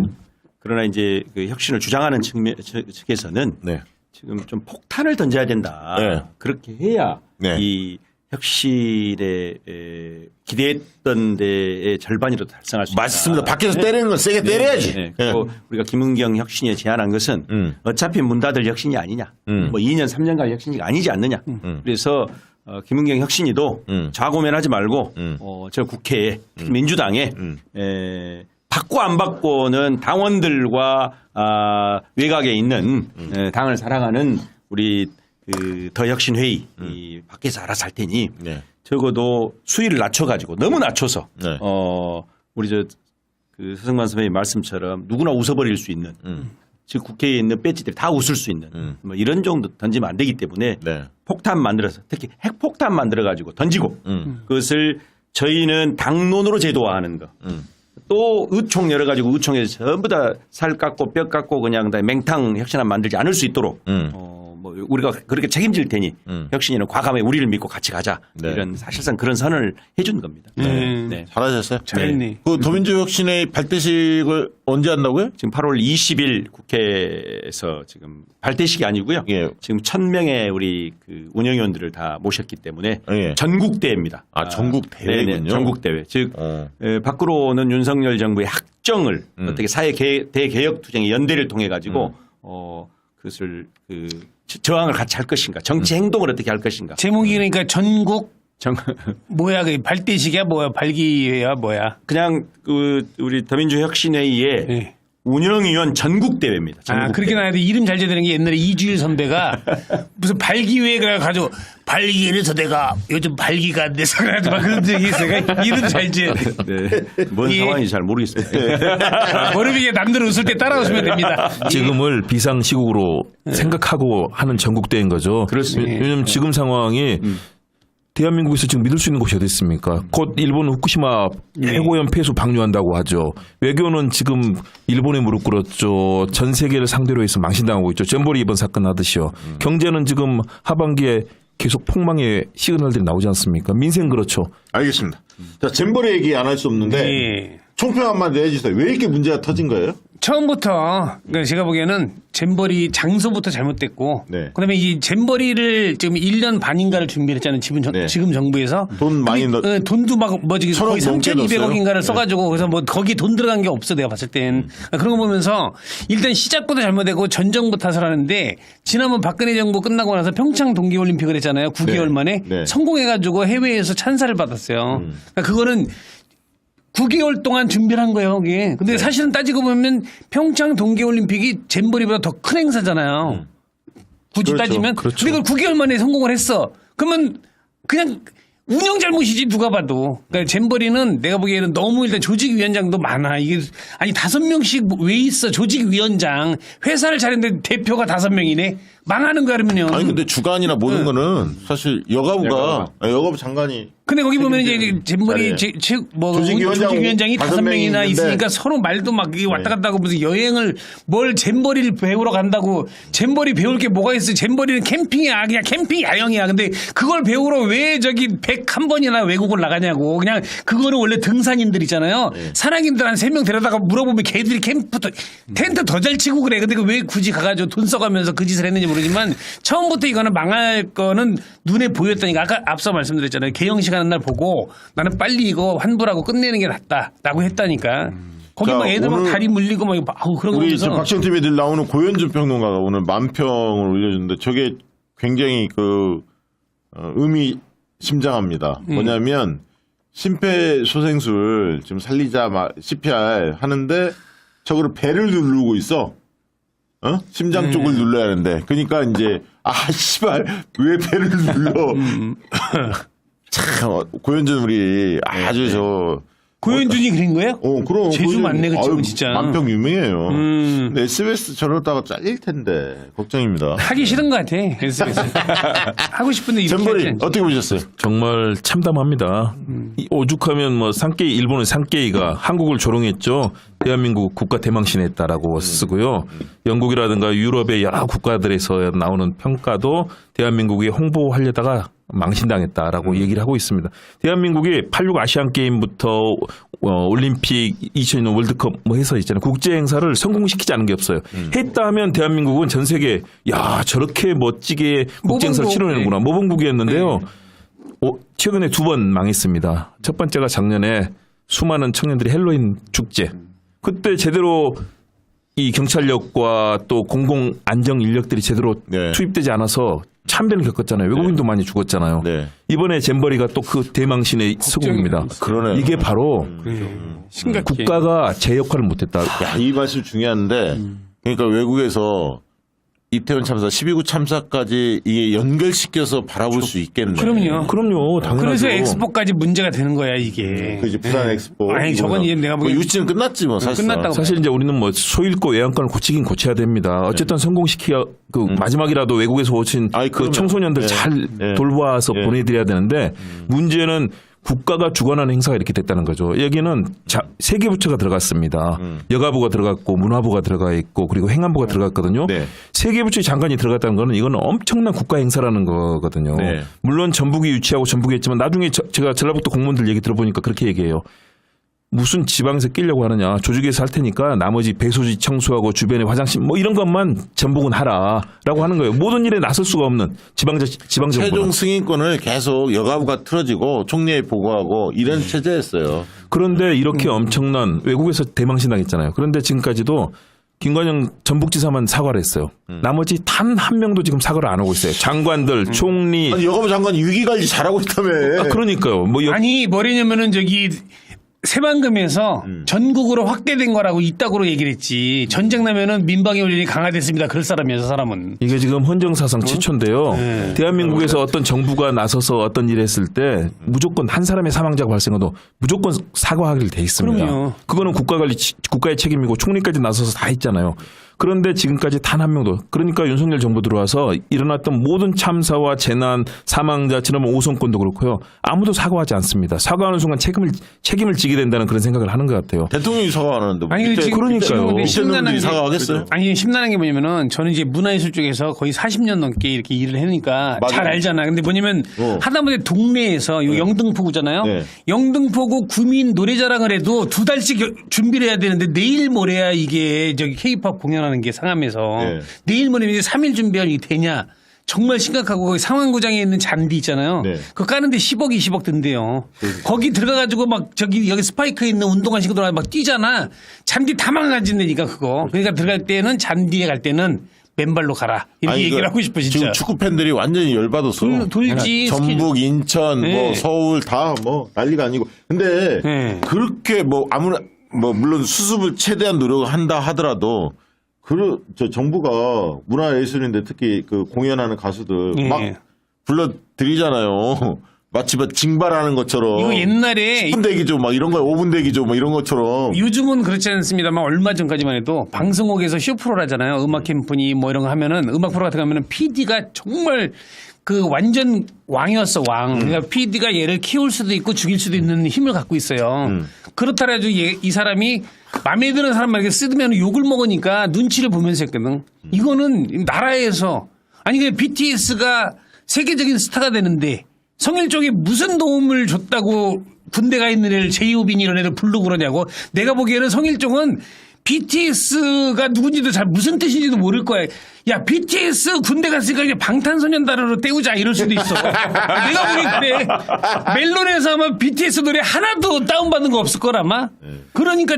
그러나 이제 그 혁신을 주장하는 측에서는 네. 지금 좀 폭탄을 던져야 된다. 네. 그렇게 해야 네. 이 혁신에 기대했던 데의 절반이라도 달성할 수 있다. 맞습니다. 밖에서 때리는 건 세게 때려야지. 네. 그리고 우리가 김은경 혁신위에 제안한 것은 어차피 문 닫을 혁신이 아니냐. 뭐 2년 3년간 혁신이 아니지 않느냐. 그래서 김은경 혁신위도 좌고면하지 말고 저 국회에 특히 민주당에 받고 안 받고는 당원들과 외곽에 있는 당을 사랑하는 우리 그 더 혁신 회의 이 밖에서 알아서 할 테니 네. 적어도 수위를 낮춰가지고 너무 낮춰서 네. 우리 그 서승만 선생님 말씀처럼 누구나 웃어버릴 수 있는 즉 국회에 있는 배지들이 다 웃을 수 있는 뭐 이런 정도 던지면 안 되기 때문에 네. 폭탄 만들어서 특히 핵폭탄 만들어가지고 던지고 그것을 저희는 당론으로 제도화하는 거. 또 의총 열어가지고 의총에서 전부 다 살 깎고 뼈 깎고 그냥 다 맹탕 혁신안 만들지 않을 수 있도록 뭐 우리가 그렇게 책임질 테니 혁신이는 과감하게 우리를 믿고 같이 가자. 네. 이런 사실상 그런 선을 해준 겁니다. 네. 잘하셨어요. 잘했네. 그 더민주혁신의 발대식을 언제 한다고요? 지금 8월 20일 국회에서 지금 발대식이 아니고요. 예. 지금 1,000명의 우리 그 운영위원들을 다 모셨기 때문에 예. 전국 대회입니다. 아, 전국 대회군요. 네네, 전국 대회. 즉 어. 밖으로는 윤석열 정부의 학정을 어떻게 사회 대개혁 투쟁의 연대를 통해 가지고 그것을 그 저항을 같이 할 것인가, 정치 행동을 어떻게 할 것인가. 제목이 그러니까 전국 뭐야 그 발대식이야 뭐야 발기회야 뭐야. 그냥 그 우리 더민주 혁신회의의 네. 운영위원 전국 대회입니다. 전국 그렇게 대회. 나야 돼. 이름 잘 지어드는 게 옛날에 이주일 선배가 무슨 발기회 그래가지고 발기에서 내가 요즘 발기가 안 돼서 그래가지고 막 그런 적이 있어요. 이름 잘 지어. 네. 뭔 예. 상황인지 잘 모르겠습니다. 모르게 남들 웃을 때 따라오시면 됩니다. 지금을 비상시국으로 생각하고 하는 전국대회인 거죠. 그렇습니다. 왜냐하면 지금 상황이 대한민국에서 지금 믿을 수 있는 곳이 어디 있습니까? 곧 일본 후쿠시마 해고연 폐수 방류한다고 하죠. 외교는 지금 일본에 무릎 꿇었죠. 전 세계를 상대로 해서 망신당하고 있죠. 전보리 이번 사건 하듯이요. 경제는 지금 하반기에 계속 폭망의 시그널들이 나오지 않습니까? 민생 그렇죠. 알겠습니다. 자, 잼버리 얘기 안 할 수 없는데 예. 총평 한마디 해주세요. 왜 이렇게 문제가 터진 거예요? 처음부터 그러니까 제가 보기에는 잼버리 장소부터 잘못됐고 네. 그다음에 이 잼버리를 지금 1년 반인가를 준비했잖아요. 네. 지금 정부에서 돈 많이 돈도 막 뭐지 천억 거의 넘게 3,200억인가를 써가지고 그래서 뭐 거기 돈 들어간 게 없어 내가 봤을 땐 그런 거 보면서 일단 시작부터 잘못되고 전 정부 탓을 하는데 지난번 박근혜 정부 끝나고 나서 평창 동계올림픽을 했잖아요. 9개월 네. 만에 네. 성공해가지고 해외에서 찬사를 받았어요. 그러니까 그거는 9개월 동안 준비를 한 거예요, 그게. 근데 사실은 따지고 보면 평창 동계올림픽이 잼버리보다 더 큰 행사잖아요. 굳이 그렇죠. 따지면. 그렇죠. 근데 그걸 9개월 만에 성공을 했어. 그러면 그냥 운영 잘못이지, 누가 봐도. 그러니까 잼버리는 내가 보기에는 너무 일단 조직위원장도 많아. 이게, 아니, 5명씩 왜 있어, 조직위원장. 회사를 차렸는데 대표가 5명이네. 망하는 거야 그러면요. 아니 근데 주간이나 모든 거는 사실 여가부 장관이 근데 거기 보면 이제 잼버리 자리에. 뭐 조직위원장 조직위원장이 다섯 5명이나 명인데. 있으니까 서로 말도 막 이게 왔다 갔다 하고 무슨 여행을 뭘 잼버리를 배우러 간다고 잼버리 배울 게 뭐가 있어? 잼버리는 캠핑이야. 그냥 캠핑 야영이야. 근데 그걸 배우러 왜 저기 101번이나 외국을 나가냐고. 그냥 그거는 원래 등산인들이잖아요. 산악인들 한 3명 데려다가 물어보면 걔들이 텐트 더 잘 치고 그래. 근데 왜 굳이 가가지고 돈 써가면서 그 짓을 했는지 모르지만 처음부터 이거는 망할 거는 눈에 보였다니까. 아까 앞서 말씀드렸잖아요. 개영 시간 날 보고 나는 빨리 이거 환불하고 끝내는 게 낫다라고 했다니까. 거기 자, 막 애들 막 오늘 다리 물리고 막 아우 그런 거 우리 보면서 박시영 TV에 늘 나오는 고현준 평론가가 오늘 만평을 올려줬는데 저게 굉장히 의미심장합니다. 뭐냐면 심폐소생술 지금 살리자 CPR 하는데 저거를 배를 누르고 있어. 심장 쪽을 눌러야 하는데. 그러니까 이제 씨발 왜 배를 눌러? 참 고현준 우리 아주 저 고현준이 그린 거예요? 그럼 제주 맞네 그 친구 진짜. 만평 유명해요. 근데 SBS 저러다가 잘릴 텐데 걱정입니다. 하기 싫은 것 같아. SBS. 하고 싶은데 이렇게 잼버리 하지. 어떻게 보셨어요? 정말 참담합니다. 이 오죽하면 뭐 산케이 일본의 산케이가 한국을 조롱했죠. 대한민국 국가 대망신했다라고 쓰고요. 영국이라든가 유럽의 여러 국가들에서 나오는 평가도 대한민국이 홍보하려다가 망신당했다라고 얘기를 하고 있습니다. 대한민국이 86 아시안 게임부터 올림픽 2002년 월드컵 뭐 해서 있잖아요. 국제 행사를 성공시키지 않은 게 없어요. 했다 하면 대한민국은 전 세계 저렇게 멋지게 국제 행사를 모범국. 치러내는구나. 모범국이었는데요. 최근에 2번 망했습니다. 첫 번째가 작년에 수많은 청년들이 헬로윈 축제. 그때 제대로 이 경찰력과 또 공공 안정 인력들이 제대로 네. 투입되지 않아서 참변을 겪었잖아요. 외국인도 많이 죽었잖아요. 네. 이번에 잼버리가 또 그 대망신의 서곡입니다. 그러네요. 이게 바로 심각해. 국가가 제 역할을 못했다. 이 말씀 중요한데 그러니까 외국에서 이태원 참사, 12구 참사까지 이게 연결시켜서 바라볼 수 있겠네. 그럼요. 당연하죠. 그래서 엑스포까지 문제가 되는 거야 이게. 그 이제 부산 엑스포. 아니, 저건 이제 내가 보기엔 유치는 끝났지 뭐 사실. 끝났다고. 사실 이제 우리는 뭐 소잃고 외양간을 고치긴 고쳐야 됩니다. 어쨌든 성공시키야 마지막이라도 외국에서 오신 그 그럼요. 청소년들 네. 잘 네. 돌봐서 네. 보내드려야 되는데 문제는 국가가 주관하는 행사가 이렇게 됐다는 거죠. 여기는 세계 부처가 들어갔습니다. 여가부가 들어갔고 문화부가 들어가 있고 그리고 행안부가 들어갔거든요. 네. 세계 부처의 장관이 들어갔다는 거는 이건 엄청난 국가 행사라는 거거든요. 네. 물론 전북이 유치하고 전북이 했지만 나중에 제가 전라북도 공무원들 얘기 들어보니까 그렇게 얘기해요. 무슨 지방에서 끼려고 하느냐. 조직에서 할 테니까 나머지 배소지 청소하고 주변에 화장실 뭐 이런 것만 전북은 하라라고 하는 거예요. 모든 일에 나설 수가 없는 지방정부는. 최종 승인권을 계속 여가부가 틀어지고 총리에 보고하고 이런 체제였어요. 그런데 이렇게 엄청난 외국에서 대망신당했잖아요. 그런데 지금까지도 김관영 전북지사만 사과를 했어요. 나머지 단 한 명도 지금 사과를 안 하고 있어요. 장관들, 총리. 아니, 여가부 장관이 위기관리 잘하고 있다며. 그러니까요. 뭐 아니 뭐냐면은 저기 새만금에서 전국으로 확대된 거라고 이따구로 얘기를 했지. 전쟁 나면은 민방위 훈련이 강화됐습니다. 그럴 사람이어서 사람은. 이게 지금 헌정사상 최초인데요. 대한민국에서 어떤 정부가 나서서 어떤 일을 했을 때 무조건 한 사람의 사망자가 발생해도 무조건 사과하기로 돼 있습니다. 그럼요. 그거는 국가의 책임이고 총리까지 나서서 다 했잖아요. 그런데 지금까지 단 한 명도 그러니까 윤석열 정부 들어와서 일어났던 모든 참사와 재난 사망자처럼 5선권도 그렇고요. 아무도 사과하지 않습니다. 사과하는 순간 책임을 지게 된다는 그런 생각을 하는 것 같아요. 대통령이 사과 안 하는데. 아니 지금 그러니까요. 근데 심란한 미션놈들이 게- 사과하겠어요? 아니 심란한 게 뭐냐면은 저는 이제 문화예술 쪽에서 거의 40년 넘게 이렇게 일을 해니까 맞아요. 잘 알잖아. 근데 뭐냐면 하다못해 동네에서 요 영등포구잖아요. 네. 영등포구 구민 노래자랑을 해도 2달씩 준비를 해야 되는데 내일 모레야 이게 저기 K-팝 공연하는 게 상암에서 네. 내일 모레면 이제 3일 준비할 일이 되냐. 정말 심각하고 거기 상황구장에 있는 잔디 있잖아요. 네. 그거 까는데 10억, 20억 든대요. 거기 들어가가지고 막 저기 여기 스파이크 있는 운동화 신고 들어가 막 뛰잖아. 잔디 다 망가진다니까 그거. 그러니까 들어갈 때는 잔디에 갈 때는 맨발로 가라. 이렇게 아니, 얘기를 하고 싶어 진짜. 지금 축구 팬들이 완전히 열받았어. 돌지. 전북, 인천, 네. 뭐 서울 다 뭐 난리가 아니고. 근데 네. 그렇게 뭐 아무나 뭐 물론 수습을 최대한 노력을 한다 하더라도 저 정부가 문화예술인데 특히 그 공연하는 가수들 네. 막 불러드리잖아요. 마치 뭐 징발하는 것처럼 이거 옛날에 10분 대기죠, 막 이런 거 5분 대기죠, 막 이런 것처럼. 요즘은 그렇지 않습니다만 얼마 전까지만 해도 방송국에서 쇼프로를 하잖아요. 음악 캠프니 뭐 이런 거 하면은 음악 프로 같은 거 하면은 PD가 정말 그 완전 왕이었어, 왕. 그러니까 PD가 얘를 키울 수도 있고 죽일 수도 있는 힘을 갖고 있어요. 그렇다 해도 이 사람이 마음에 드는 사람에게 쓰면 욕을 먹으니까 눈치를 보면서 했거든. 이거는 나라에서 아니 그 BTS가 세계적인 스타가 되는데 성일종이 무슨 도움을 줬다고 군대 가 있는 애를 제이홉인 이런 애를 부르고 그러냐고. 내가 보기에는 성일종은 BTS가 누군지도 잘 무슨 뜻인지도 모를 거야. 야, BTS 군대 갔으니까 이제 방탄소년단으로 때우자 이럴 수도 있어. 내가 보기엔 그래. 멜론에서 아마 BTS 노래 하나도 다운받는 거 없을 거라 아마. 그러니까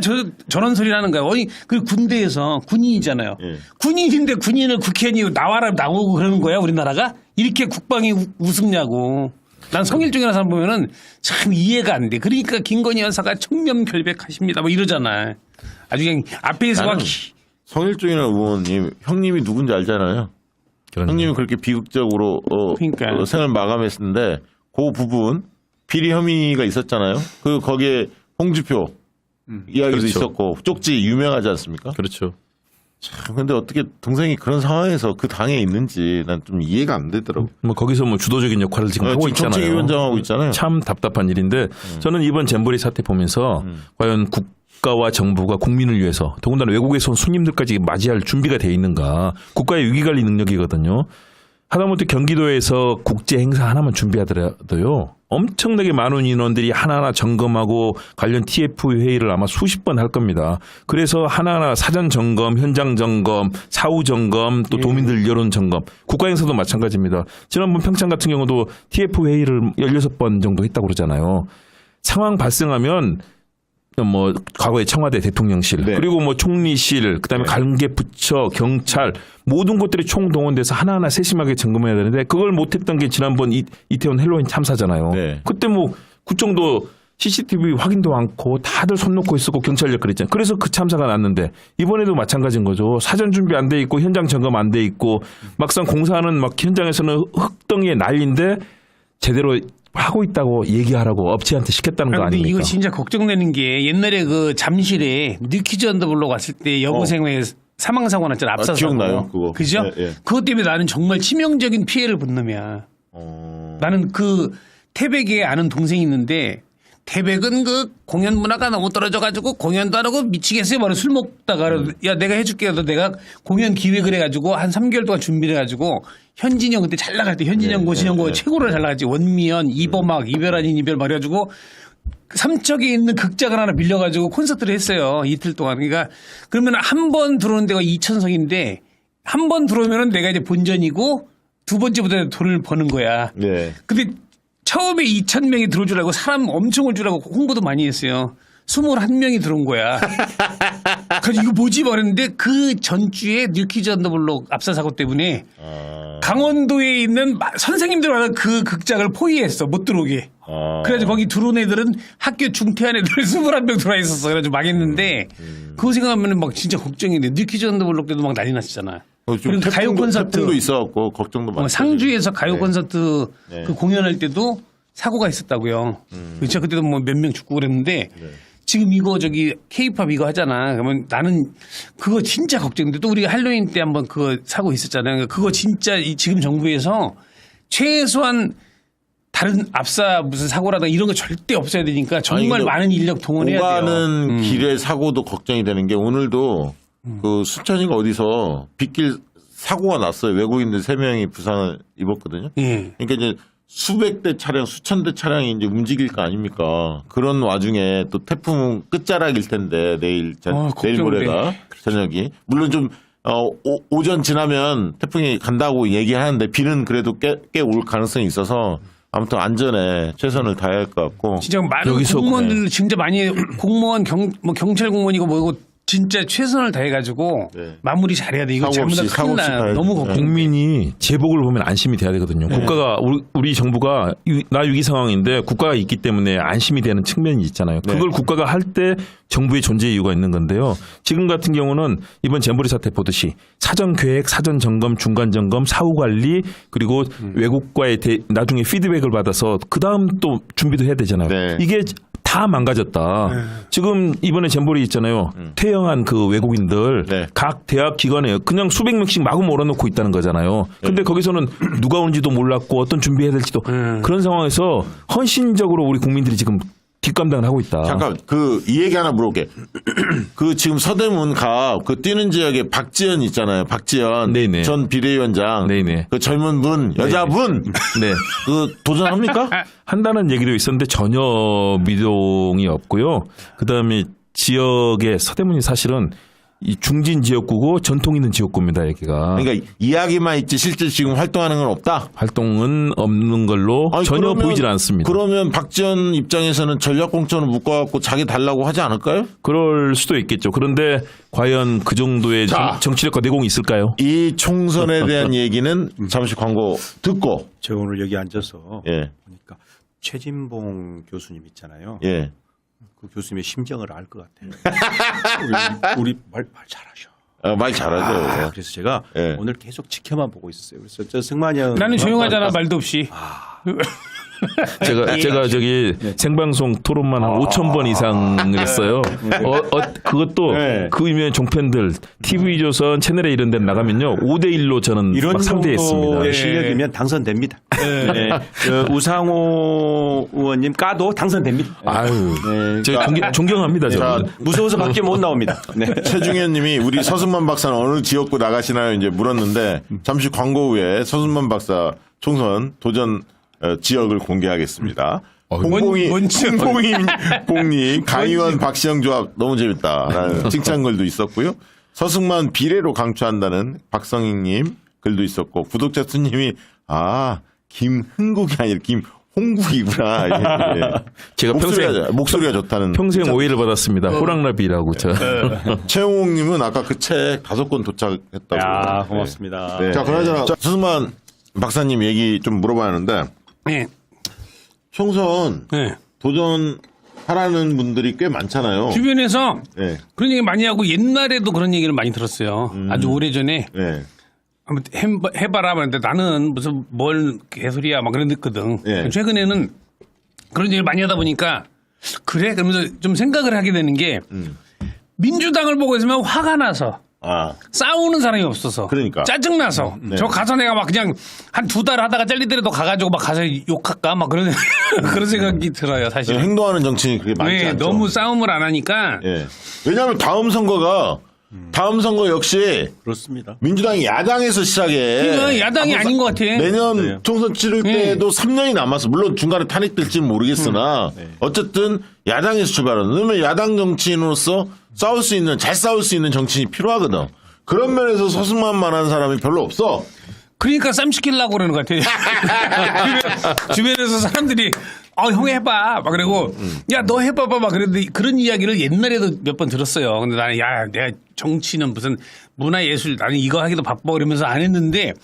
저런 소리를 하는 거야. 어이, 그 군대에서 군인이잖아요. 군인인데 군인을 국회의원이 나와라 나오고 그러는 거야 우리나라가? 이렇게 국방이 우습냐고. 난 성일종이라는 사람 보면은 참 이해가 안 돼. 그러니까 김건희 여사가 청렴결백하십니다. 뭐 이러잖아. 아주 그냥 앞에서 막 성일종이라는 의원님, 형님이 누군지 알잖아요. 형님이 그렇게 비극적으로 그러니까요. 생을 마감했는데 그 부분 비리 혐의가 있었잖아요. 그 거기에 홍준표 이야기도 그렇죠. 있었고 쪽지 유명하지 않습니까? 그렇죠. 참 근데 어떻게 동생이 그런 상황에서 그 당에 있는지 난 좀 이해가 안 되더라고. 뭐 거기서 뭐 주도적인 역할을 지금 하고 있잖아요. 정책위원장하고 있잖아요. 참 답답한 일인데 저는 이번 잼버리 사태 보면서 과연 국가와 정부가 국민을 위해서 더군다나 외국에서 온 손님들까지 맞이할 준비가 돼 있는가. 국가의 위기관리 능력이거든요. 하다못해 경기도에서 국제 행사 하나만 준비하더라도요. 엄청나게 많은 인원들이 하나하나 점검하고 관련 TF 회의를 아마 수십 번 할 겁니다. 그래서 하나하나 사전 점검, 현장 점검, 사후 점검, 또 도민들 여론 점검. 국가 행사도 마찬가지입니다. 지난번 평창 같은 경우도 TF 회의를 16번 정도 했다고 그러잖아요. 상황 발생하면 뭐 과거에 청와대 대통령실 네. 그리고 뭐 총리실 그다음에 관계부처 경찰 모든 곳들이 총동원돼서 하나하나 세심하게 점검해야 되는데 그걸 못했던 게 지난번 이태원 헬로윈 참사잖아요. 네. 그때 뭐 구청도 CCTV 확인도 않고 다들 손 놓고 있었고 경찰력 그랬잖아요. 그래서 그 참사가 났는데 이번에도 마찬가지인 거죠. 사전 준비 안 돼 있고 현장 점검 안 돼 있고 막상 공사하는 막 현장에서는 흙덩이에 난리인데 제대로 하고 있다고 얘기하라고 업체한테 시켰다는 거 근데 아닙니까? 이거 진짜 걱정되는 게 옛날에 그 잠실에 뉴키즈 언더블록 왔을 때 여고생회 사망 사고 났잖아. 압사 사고. 기억나요, 그거. 그죠? 예, 예. 그것 때문에 나는 정말 치명적인 피해를 본 놈이야. 나는 그 태백에 아는 동생이 있는데 태백은 그 공연 문화가 너무 떨어져가지고 공연도 안 하고 미치겠어요. 바로 술 먹다가 야 내가 해줄게. 너 내가 공연 기획을 해가지고 한 3개월 동안 준비를 해가지고 현진영 그때 잘 나갈 때 현진영 고신영고 최고로 잘 나갔지. 원미연, 이범학, 이별 아닌 이별 말해가지고 삼척에 있는 극장을 하나 빌려가지고 콘서트를 했어요. 이틀 동안. 그러니까 그러면 한 번 들어오는 데가 2,000석인데 한 번 들어오면은 내가 이제 본전이고 두 번째부터 돈을 버는 거야. 네. 근데 처음에 2,000명이 들어올 줄 알고 사람 엄청 올 줄 알고 홍보도 많이 했어요. 21명이 들어온 거야. 그래서 이거 뭐지? 말했는데 그 전주에 뉴키즈 언더블록 압사 사고 때문에 강원도에 있는 선생님들 와서 그 극장을 포위했어. 못 들어오게. 그래가지고 거기 들어온 애들은 학교 중퇴한 애들 21명 들어와 있었어. 그래가지고 망했는데 그거 생각하면 막 진짜 걱정이 돼. 뉴키즈 언더블록 때도 막 난리 났었잖아. 그리고 가요 콘서트. 태풍도 있어갖고 걱정도 많이. 상주에서 가요 네. 콘서트 네. 그 공연할 때도 사고가 있었다고요. 제가 그때도 뭐 몇 명 죽고 그랬는데 지금 이거 저기 K-팝 이거 하잖아. 그러면 나는 그거 진짜 걱정인데 또 우리 할로윈 때 한번 그거 사고 있었잖아요. 그거 진짜 지금 정부에서 최소한 다른 압사 무슨 사고라든가 이런 거 절대 없어야 되니까 정말 아니, 많은 인력 동원해야 돼요. 오가는 길의 사고도 걱정이 되는 게 오늘도 그 순천인가 어디서 빗길 사고가 났어요. 외국인들 3명이 부상을 입었거든요. 예. 그러니까 이제 수백 대 차량, 수천 대 차량이 이제 움직일 거 아닙니까? 그런 와중에 또 태풍 끝자락일 텐데 내일 내일 모레가 저녁이 물론 좀 오전 지나면 태풍이 간다고 얘기하는데 비는 그래도 꽤 올 가능성이 있어서 아무튼 안전에 최선을 다해야 할 것 같고. 진짜 많은 여기서 공무원들 진짜 많이 공무원 뭐 경찰 공무원이고 뭐고 진짜 최선을 다해가지고 네. 마무리 잘해야 돼. 이거 사고 없이, 잘못하면 사고 큰일 없이 나. 가야 너무 돼. 걱정. 국민이 제복을 보면 안심이 돼야 되거든요. 국가가 우리 정부가 나 위기 상황인데 국가가 있기 때문에 안심이 되는 측면이 있잖아요. 그걸 국가가 할 때 정부의 존재 이유가 있는 건데요. 지금 같은 경우는 이번 잼버리 사태 보듯이 사전 계획, 사전 점검, 중간 점검, 사후 관리 그리고 외국과의 나중에 피드백을 받아서 그 다음 또 준비도 해야 되잖아요. 네. 이게 다 망가졌다. 지금 이번에 잼버리 있잖아요. 퇴영한 그 외국인들 네. 각 대학 기관에 그냥 수백 명씩 마구 몰아넣고 있다는 거잖아요. 근데 거기서는 누가 오는지도 몰랐고 어떤 준비해야 될지도 그런 상황에서 헌신적으로 우리 국민들이 지금 뒷감당을 하고 있다. 잠깐 이 얘기 하나 물어볼게. 그 지금 서대문 그 뛰는 지역에 박지연 있잖아요. 박지연 네네. 전 비대위원장. 네네. 그 젊은 분 여자분 네. 그 도전합니까? 한다는 얘기도 있었는데 전혀 미동이 없고요. 그다음에 지역의 서대문이 사실은 이 중진 지역구고 전통 있는 지역구입니다. 여기가. 그러니까 이야기만 있지 실제 지금 활동하는 건 없다. 활동은 없는 걸로 아니, 전혀 그러면- 보이질 않습니다. 그러면 박지원 입장에서는 전략공천을 묶어갖고 자기 달라고 하지 않을까요? 그럴 수도 있겠죠. 그런데 과연 그 정도의 자. 정치력과 내공이 있을까요? 이 총선에 대한 얘기는 잠시 광고 듣고 제가 오늘 여기 앉아서 예. 보니까 최진봉 교수님 있잖아요. 예. 그 교수님의 심정을 알 것 같아요. 우리 말 잘하셔. 말 잘하죠. 그래서 제가 예. 오늘 계속 지켜만 보고 있었어요. 그래서 저 승만이 형 나는 조용하잖아 말도 없이. 제가 저기 생방송 토론만 한 5,000번 이상 했어요. 그것도 네. 그 유명한 종편들 TV조선 채널에 이런 데 나가면요. 5대1로 저는 이런 막 상대했습니다. 정도의 실력이면 당선됩니다. 네. 우상호 의원님 까도 당선됩니다. 아유, 제가 존경합니다. 자, 저는. 무서워서 밖에 못 나옵니다. 네. 최중현 님이 우리 서승만 박사는 어느 지역구 나가시나요? 이제 물었는데 잠시 광고 후에 서승만 박사 총선 도전 지역을 공개하겠습니다. 뭔 지역? 홍봉님, 강의원 박시영 조합 너무 재밌다라는 칭찬글도 있었고요. 서승만 비례로 강추한다는 박성익님 글도 있었고 구독자 수님이 김흥국이 아니라 김홍국이구나. 예. 제가 목소리가 좋다는. 평생 오해를 받았습니다. 호랑나비라고. 최홍님은 아까 그 책 5권 도착했다고. 야, 고맙습니다. 네. 자, 그나저나 서승만 박사님 얘기 좀 물어봐야 하는데 네. 총선 네. 도전하라는 분들이 꽤 많잖아요. 주변에서 네. 그런 얘기 많이 하고 옛날에도 그런 얘기를 많이 들었어요. 아주 오래전에 네. 한번 해봐라 하는데 나는 무슨 뭘 개소리야 막 그랬거든. 예. 최근에는 그런 얘기를 많이 하다 보니까 그래? 그러면서 좀 생각을 하게 되는 게 민주당을 보고 있으면 화가 나서 싸우는 사람이 없어서. 그러니까. 짜증나서. 저 가서 내가 막 그냥 한 2달 하다가 잘리더라도 가가지고 막 가서 욕할까? 막 그런, 그런 생각이 들어요, 사실. 행동하는 정치인이 그게 많지 왜 않죠. 너무 싸움을 안 하니까. 예. 왜냐하면 다음 선거 역시 그렇습니다. 민주당이 야당에서 시작해. 그러니까 야당이 아닌 것 같아. 내년 총선 치를 때도 3년이 남았어. 물론 중간에 탄핵될지는 모르겠으나 어쨌든 야당에서 출발하는. 왜냐면 야당 정치인으로서 잘 싸울 수 있는 정치인이 필요하거든. 그런 면에서 서승만만한 사람이 별로 없어. 그러니까 쌈 시키려고 그러는 것 같아. 주변에서 사람들이 형 해봐. 막 그러고 야, 너 해봐봐. 막 그랬는데 그런 이야기를 옛날에도 몇 번 들었어요. 근데 나는 내가 정치는 무슨 문화예술 나는 이거 하기도 바빠 그러면서 안 했는데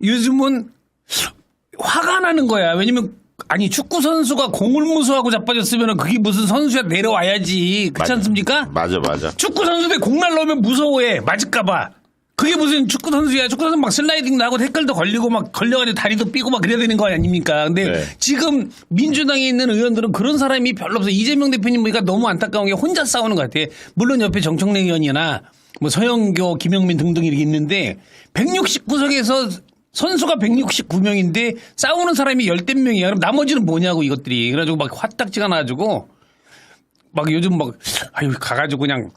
요즘은 화가 나는 거야. 왜냐면 아니 축구 선수가 공을 무서워하고 자빠졌으면 그게 무슨 선수야 내려와야지. 그렇지 않습니까? 맞아. 축구 선수들 공 날라오면 무서워해. 맞을까봐. 그게 무슨 축구 선수야. 축구 선수 막 슬라이딩도 하고 태클도 걸리고 막 걸려가지고 다리도 삐고 막 그래야 되는 거 아닙니까? 근데 네. 지금 민주당에 있는 의원들은 그런 사람이 별로 없어. 이재명 대표님 보니까 너무 안타까운 게 혼자 싸우는 것 같아. 물론 옆에 정청래 의원이나 뭐 서영교, 김영민 등등 이렇게 있는데 169석에서 선수가 169명인데 싸우는 사람이 10대 명이야. 그럼 나머지는 뭐냐고 이것들이. 그래가지고 막 화딱지가 나가지고 막 요즘 막 가가지고 그냥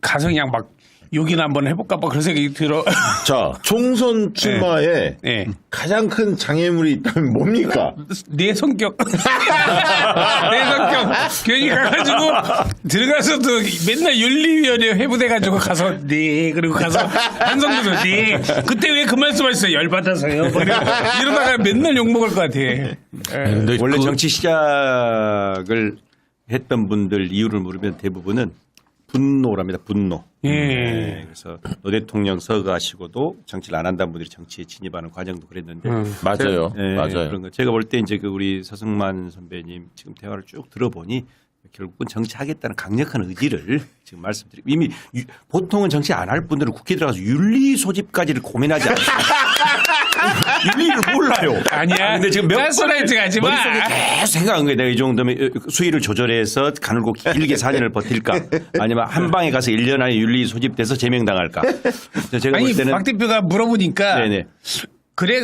가서 그냥 막 욕이나 한번 해볼까 봐 그런 생각이 들어. 자, 총선 출마에 네. 가장 큰 장애물이 있다면 뭡니까? 내 성격. 내 성격. 괜히 가가지고 들어가서도 맨날 윤리위원회 회부돼가지고 가서 그리고 가서 한성교도 그때 왜 그 말씀 하셨어요? 열받아서요. 뭐 이러다가 맨날 욕먹을 것 같아. 근데 원래 정치 시작을 했던 분들 이유를 물으면 대부분은 분노랍니다. 분노. 예. 네, 그래서 노 대통령 서거하시고도 정치를 안 한다는 분들이 정치에 진입하는 과정도 그랬는데 맞아요. 예, 맞아요. 그런 거 제가 볼 때 이제 그 우리 서승만 선배님 지금 대화를 쭉 들어보니 결국은 정치하겠다는 강력한 의지를 지금 말씀드리고 이미 보통은 정치 안 할 분들은 국회에 들어가서 윤리 소집까지를 고민하지 않습니다. 윤리를 몰라요. 아니야. 근데 지금 몇 가스라이트 가지 마. 머릿속에 계속 생각한 거예요. 내가 이 정도면 수위를 조절해서 가늘고 길게 4년을 버틸까? 아니면 한 방에 가서 1년 안에 윤리 소집돼서 제명당할까? 제가 아니 볼 때는 박 대표가 물어보니까 네네. 그래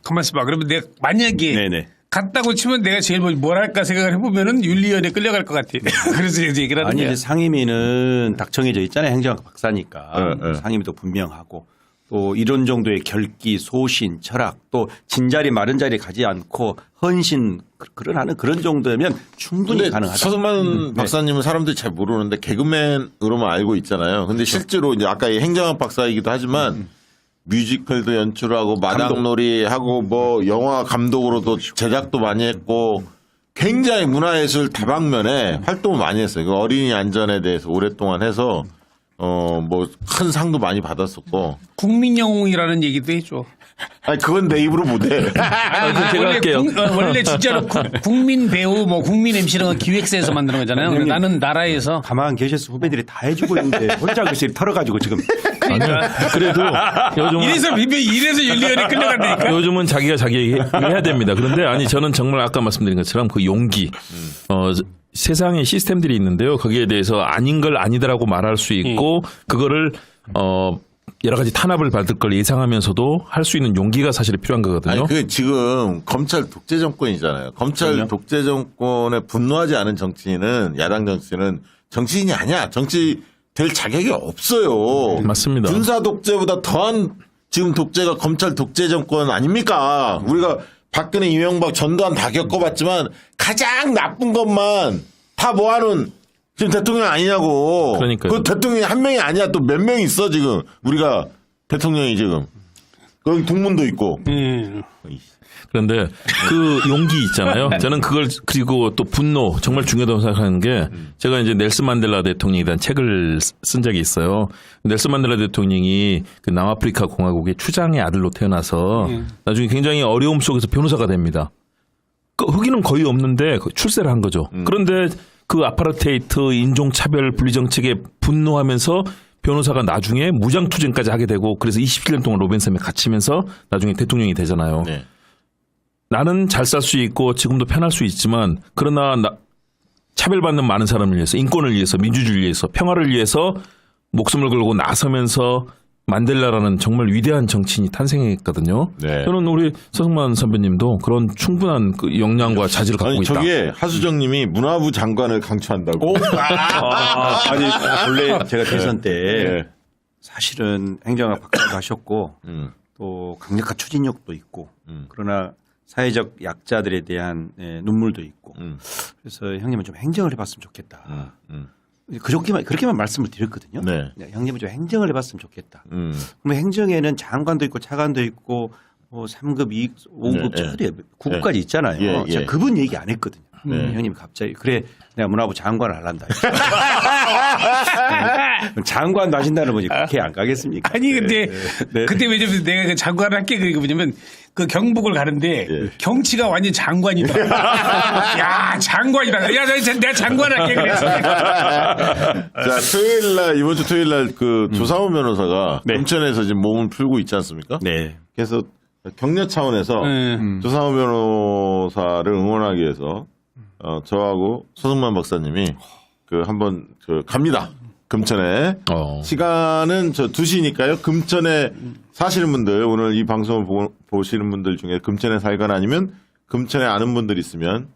가만 있어봐. 그러면 내가 만약에 네네. 갔다고 치면 내가 제일 뭘 할까 생각을 해보면은 윤리위원회 끌려갈 것 같아. 그래서 이제 얘기를 하는 아니 거야. 이제 상임위는 딱 정해져 있잖아요. 행정학 박사니까 네. 상임위도 분명하고 또 이런 정도의 결기, 소신, 철학 또 진자리 마른 자리 가지 않고 헌신 그런 그런 정도면 충분히 근데 가능하다. 서승만 박사님은 사람들이 잘 모르는데 개그맨으로만 알고 있잖아요. 근데 실제로 이제 아까 이 행정학 박사이기도 하지만 뮤지컬도 연출하고 마당놀이 하고 뭐 영화 감독으로도 제작도 많이 했고 굉장히 문화예술 다방면에 활동을 많이 했어요. 그 어린이 안전에 대해서 오랫동안 해서 뭐 큰 상도 많이 받았었고. 국민 영웅이라는 얘기도 해줘. 아니 그건 내 입으로 못해. 제가 할게요. 원래 진짜로 국민 배우, 뭐 국민 MC 이런 거 기획사에서 만드는 거잖아요. 근데 나는 나라에서 가만 계셔서 후배들이 다 해주고 있는데 혼자 글씨 털어가지고 지금 아니요. 그래도 요즘은 이래서 윤리위원회 끌려간다니까. 요즘은 자기가 자기 얘기 해야 됩니다. 그런데 아니 저는 정말 아까 말씀드린 것처럼 그 용기, 세상에 시스템들이 있는데요. 거기에 대해서 아닌 걸 아니다라고 말할 수 있고 그거를 여러 가지 탄압을 받을 걸 예상하면서도 할 수 있는 용기가 사실 필요한 거거든요. 아니 그 지금 검찰 독재 정권이잖아요. 검찰 그럼요. 독재 정권에 분노하지 않은 정치인은 야당 정치인은 정치인이 아니야. 정치 될 자격이 없어요. 맞습니다. 군사 독재보다 더한 지금 독재가 검찰 독재 정권 아닙니까? 우리가 박근혜, 이명박, 전두환 다 겪어봤지만 가장 나쁜 것만 다 모아놓은 지금 대통령 아니냐고. 그러니까요. 그 대통령이 한 명이 아니야. 또 몇 명 있어 지금 우리가 대통령이 지금. 거기 동문도 있고. 그런데 그 용기 있잖아요. 저는 그걸 그리고 또 분노 정말 중요하다고 생각하는 게 제가 이제 넬슨 만델라 대통령에 대한 책을 쓴 적이 있어요. 넬슨 만델라 대통령이 그 남아프리카 공화국의 추장의 아들로 태어나서 나중에 굉장히 어려움 속에서 변호사가 됩니다. 그 흑인은 거의 없는데 출세를 한 거죠. 그런데 그 아파르테이트 인종차별 분리정책에 분노하면서 변호사가 나중에 무장투쟁까지 하게 되고 그래서 27년 동안 로벤섬에 갇히면서 나중에 대통령이 되잖아요. 네. 나는 잘 살 수 있고 지금도 편할 수 있지만 그러나 차별받는 많은 사람을 위해서 인권을 위해서 민주주의를 위해서 평화를 위해서 목숨을 걸고 나서면서 만델라라는 정말 위대한 정치인이 탄생했거든요. 네. 저는 우리 서승만 선배님도 그런 충분한 그 역량과 자질을 갖고 아니 있다. 저기에 하수정님이 문화부 장관을 강추한다고. 아니 원래 제가 대선 때 네. 사실은 행정학 박사도 하셨고 또 강력한 추진력도 있고 그러나 사회적 약자들에 대한 눈물도 있고 그래서 형님은 좀 행정을 해봤으면 좋겠다. 그렇게만 말씀을 드렸거든요. 네. 형님은 좀 행정을 해봤으면 좋겠다. 음. 그럼 행정에는 장관도 있고 차관도 있고 뭐 3급, 2급, 5급, 네, 처리 9급까지 있잖아요. 예, 예. 제가 그분 얘기 안 했거든요. 네. 형님 갑자기 그래 내가 문화부 장관을 하란다. 장관도 하신다는 분이 국회에 안 가겠습니까? 아니 근데 네. 그때 왜냐면 내가 그 장관을 할게 그게 뭐냐면 그 경북을 가는데 예. 경치가 완전 장관이다. 야 장관이다. 야 내가 장관 할게 그래서. 자, 토요일날, 이번 주 토요일날 그 조상우 변호사가 네. 금천에서 지금 몸을 풀고 있지 않습니까? 네. 그래서 격려 차원에서 조상우 변호사를 응원하기 위해서 저하고 서승만 박사님이 그 한번 갑니다. 금천에. 시간은 저 2시니까요. 금천에 사시는 분들, 오늘 이 방송을 보시는 분들 중에 금천에 살거나 아니면 금천에 아는 분들 있으면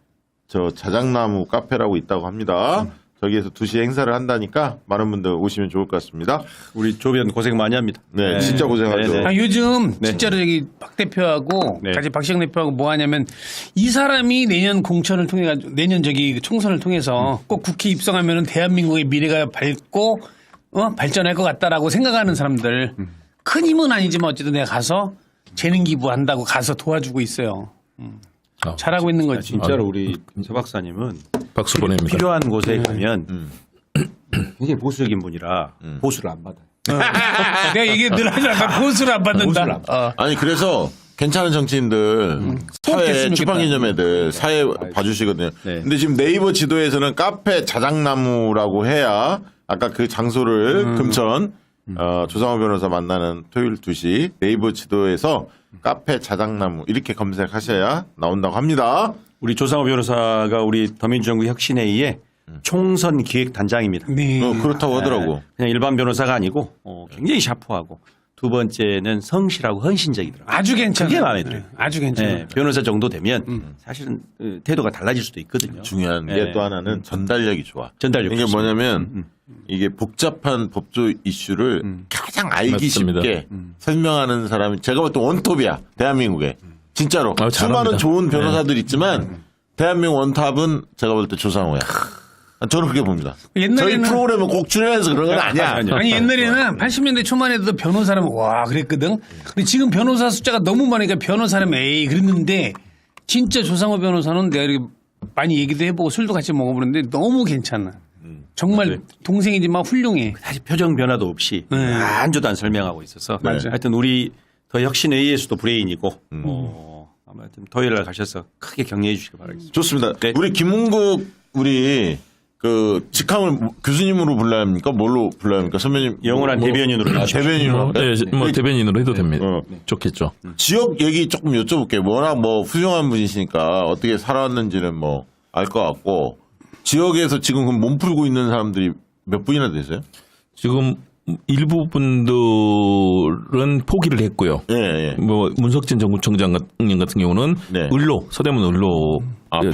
저 자작나무 카페라고 있다고 합니다. 저기에서 2시에 행사를 한다니까 많은 분들 오시면 좋을 것 같습니다. 우리 조변 고생 많이 합니다. 네, 진짜 고생하죠. 네, 네. 아, 요즘 진짜로 여기 박 대표하고 네. 같이 박시영 대표하고 뭐 하냐면 이 사람이 내년 공천을 통해 가지고 내년 저기 총선을 통해서 꼭 국회 입성하면은 대한민국의 미래가 밝고 발전할 것 같다라고 생각하는 사람들 큰 힘은 아니지만 어쨌든 내가 가서 재능 기부한다고 가서 도와주고 있어요. 잘하고 있는 거지. 진짜로 우리 서 박사님은 박수 보냅니다. 필요한 곳에 가면 굉장히 보수적인 분이라 보수를 안 받아요. 내가 얘기 늘 하잖아. 보수를 안 받는다. 아니 그래서 괜찮은 정치인들 사회 됐으면 출판기념회들 사회 봐주시거든요. 네. 근데 지금 네이버 지도에서는 카페 자작나무라고 해야 아까 그 장소를 금천 조상호 변호사 만나는 토요일 2시 네이버 지도에서 카페 자작나무 이렇게 검색하셔야 나온다고 합니다. 우리 조상호 변호사가 우리 더민주정부 혁신회의의 총선 기획단장입니다. 네. 그렇다고 하더라고. 그냥 일반 변호사가 아니고 굉장히 샤프하고 두 번째는 성실하고 헌신적이더라고요. 아주 괜찮아. 그게 마음에 들어요. 아주 괜찮아. 네, 변호사 정도 되면 사실은 태도가 달라질 수도 있거든요. 중요한 네. 게 또 하나는 전달력이 좋아. 전달력 이게 좋습니다. 뭐냐면 이게 복잡한 법조 이슈를 가장 알기 맞습니다. 쉽게 설명하는 사람이 제가 볼 때 원톱이야. 대한민국에. 진짜로. 아, 수많은 잘합니다. 좋은 변호사들 있지만 대한민국 원탑은 제가 볼 때 조상호야. 저는 그렇게 봅니다. 옛날에는- 저희 프로그램에 꼭 출연해서 그런 건 아니야. 아니 옛날에는 80년대 초반에도 변호사라면 와 그랬거든. 근데 지금 변호사 숫자가 너무 많으니까 변호사라면 에이 그랬는데 진짜 조상호 변호사는 내가 이렇게 많이 얘기도 해보고 술도 같이 먹어보는데 너무 괜찮아. 정말 동생이지만 훌륭해. 사실 표정 변화도 없이 한 주도 안 설명하고 있어서 맞아요. 하여튼 우리 더 혁신회의에서도 브레인이고 아마 하여튼 토요일 날 가셔서 크게 격려해 주시기 바라겠습니다. 좋습니다. 네. 우리 김문국 우리 그 직함을 교수님으로 불러야 합니까? 뭘로 불러야 합니까? 선배님. 영원한 대변인으로 해주십시오. 대변인으로. 네, 뭐 대변인으로 해도 됩니다. 어. 좋겠죠. 지역 얘기 조금 여쭤볼게요. 워낙 뭐 훌륭한 분이시니까 어떻게 살아왔는지는 뭐 알 것 같고 지역에서 지금 그럼 몸 풀고 있는 사람들이 몇 분이나 되세요? 지금 일부 분들은 포기를 했고요. 예, 예. 뭐 문석진 정부청장 같은 경우는 네. 을로 서대문 을로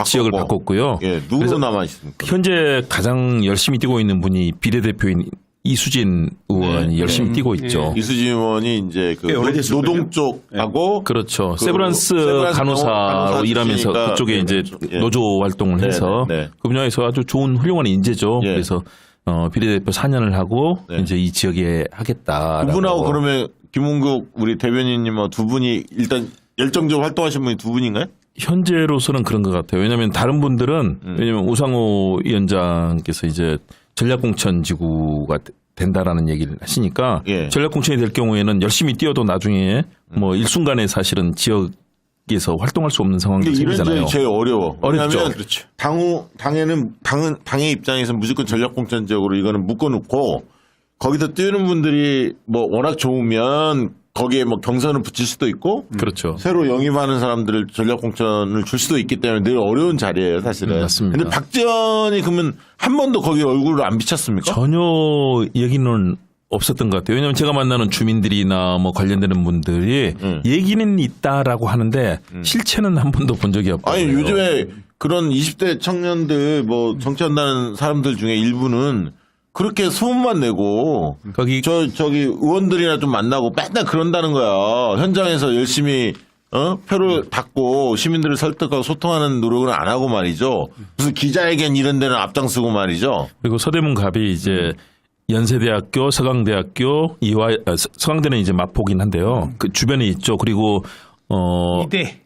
지역을 바꿨고. 바꿨고요. 예, 누구 그래서 남아 있습니까? 현재 가장 열심히 뛰고 있는 분이 비례대표인 이수진 의원이 열심히 뛰고 있죠. 이수진 의원이 이제 그 꽤 오래됐었군요. 노동 쪽하고 그렇죠. 그 세브란스 간호사로 간호사 일하면서 출신이니까 그쪽에 예, 이제 예. 노조 활동을 네, 해서 네, 네. 그 분야에서 아주 좋은 훌륭한 인재죠. 예. 그래서 비례대표 4년을 하고 네. 이제 이 지역에 하겠다. 두 분하고 그러면 김문국 우리 대변인님하고 두 분이 일단 열정적으로 활동하신 분이 두 분인가요? 현재로서는 그런 것 같아요. 왜냐하면 다른 분들은 왜냐하면 우상호 위원장께서 이제 전략공천지구가 된다라는 얘기를 하시니까 예. 전략공천이 될 경우에는 열심히 뛰어도 나중에 뭐 일순간에 사실은 지역에서 활동할 수 없는 상황이 근데 이런 생기잖아요. 점이 제일 어려워. 어렵죠. 왜냐하면 당의 입장에서 무조건 전략공천 지역으로 이거는 묶어놓고 거기서 뛰는 분들이 뭐 워낙 좋으면 거기에 뭐 경선을 붙일 수도 있고 그렇죠. 새로 영입하는 사람들을 전략공천을 줄 수도 있기 때문에 늘 어려운 자리예요, 사실은. 맞습니다. 근데 박지원이 그러면 한 번도 거기 얼굴을 안 비쳤습니까? 전혀 얘기는 없었던 것 같아요. 왜냐하면 제가 만나는 주민들이나 뭐 관련되는 분들이 얘기는 있다라고 하는데 실체는 한 번도 본 적이 없다. 아니 요즘에 그런 20대 청년들 뭐 정치한다는 사람들 중에 일부는 그렇게 소문만 내고 거기 저기 의원들이나 좀 만나고 맨날 그런다는 거야. 현장에서 열심히 표를 닫고 시민들을 설득하고 소통하는 노력은 안 하고 말이죠. 무슨 기자회견 이런 데는 앞장서고 말이죠. 그리고 서대문 갑이 이제 연세대학교, 서강대학교, 서강대는 이제 마포긴 한데요. 그 주변에 있죠. 그리고 이대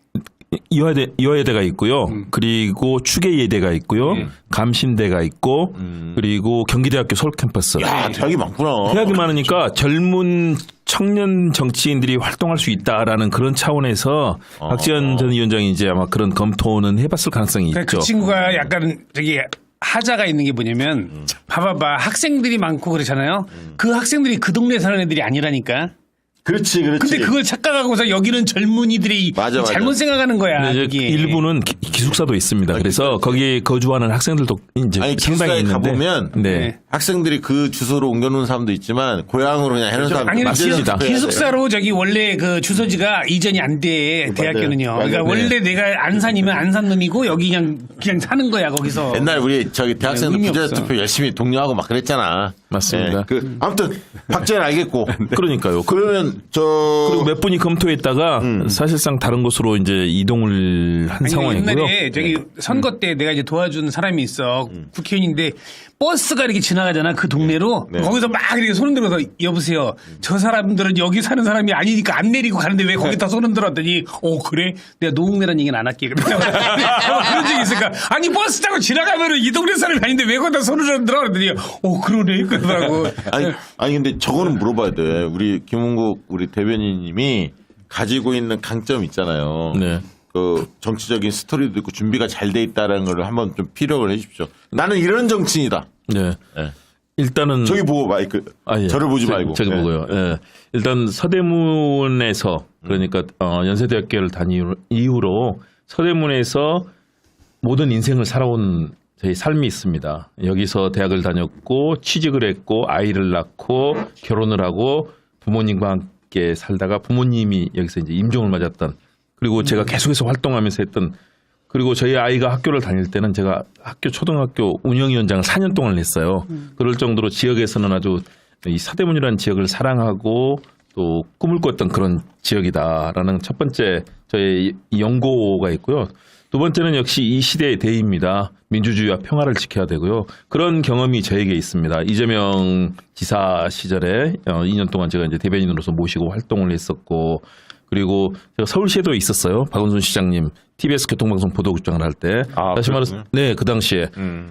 이화여대가 있고요. 그리고 추계예대가 있고요. 감신대가 있고 그리고 경기대학교 서울 캠퍼스. 야, 대학이 많구나. 대학이 많으니까 젊은 청년 정치인들이 활동할 수 있다라는 그런 차원에서 박지원 전 위원장이 이제 아마 그런 검토는 해봤을 가능성이 그러니까 있죠. 그 친구가 약간 저기 하자가 있는 게 뭐냐면 봐봐봐 학생들이 많고 그렇잖아요. 그 학생들이 그 동네 사는 애들이 아니라니까. 그렇지, 그렇지. 근데 그걸 착각하고서 여기는 젊은이들이 맞아, 맞아. 잘못 생각하는 거야. 근데 이제 이게. 일부는 기숙사도 있습니다. 그래서 거기에 거주하는 학생들도 이제 아니, 상당히 기숙사에 있는데. 가보면 네. 학생들이 그 주소로 옮겨놓은 사람도 있지만 고향으로 그냥 해놓은 사람도 아니 맞습니다. 기숙사로 저기 원래 그 주소지가 이전이 안 돼. 대학교는요. 맞아요. 그러니까 네. 원래 내가 안산이면 안산 놈이고 여기 그냥 사는 거야 거기서. 옛날 우리 저기 대학생들 의미 부자 없어. 투표 열심히 독려하고 막 그랬잖아. 맞습니다. 아무튼 박자는 알겠고. 그러니까요. 그러면 그리고 몇 분이 검토했다가 사실상 다른 곳으로 이제 이동을 한 아니, 상황이고요. 옛날에 저기 선거 때 내가 이제 도와준 사람이 있어. 국회의원인데 버스가 이렇게 지나가잖아. 그 동네로. 거기서 막 이렇게 손 들어서 여보세요. 저 사람들은 여기 사는 사람이 아니니까 안 내리고 가는데 왜 거기다 손 들었더니 그래? 내가 노웅래라는 얘기는 안 할게. 그런 적이 있으니까 아니 버스 타고 지나가면은 이 동네 사람이 아닌데 왜 거기다 손을 들어? 그랬더니 그러네. 그러더라고. 아니 근데 저거는 물어봐야 돼. 우리 김은국 우리 대변인님이 가지고 있는 강점 있잖아요. 네. 그 정치적인 스토리도 있고 준비가 잘 돼 있다는 걸 한번 좀 피력을 해 주십시오. 나는 이런 정치인이다. 네. 네. 일단은 저기 보고 마이크. 예. 저를 보지 말고. 저기 네. 보고요. 예. 일단 서대문에서 그러니까 연세대학교를 다닌 이후로 서대문에서 모든 인생을 살아온 저희 삶이 있습니다. 여기서 대학을 다녔고 취직을 했고 아이를 낳고 결혼을 하고 부모님과 함께 살다가 부모님이 여기서 이제 임종을 맞았던 그리고 제가 계속해서 활동하면서 했던 그리고 저희 아이가 학교를 다닐 때는 제가 초등학교 운영위원장을 4년 동안 했어요. 그럴 정도로 지역에서는 아주 이 서대문이라는 지역을 사랑하고 또 꿈을 꿨던 그런 지역이다라는 첫 번째 저의 연고가 있고요. 두 번째는 역시 이 시대의 대의입니다. 민주주의와 평화를 지켜야 되고요. 그런 경험이 저에게 있습니다. 이재명 지사 시절에 2년 동안 제가 이제 대변인으로서 모시고 활동을 했었고 그리고 제가 서울시에도 있었어요. 박원순 시장님 TBS 교통방송 보도국장을 할 때. 다시 말해서 네, 그 당시에.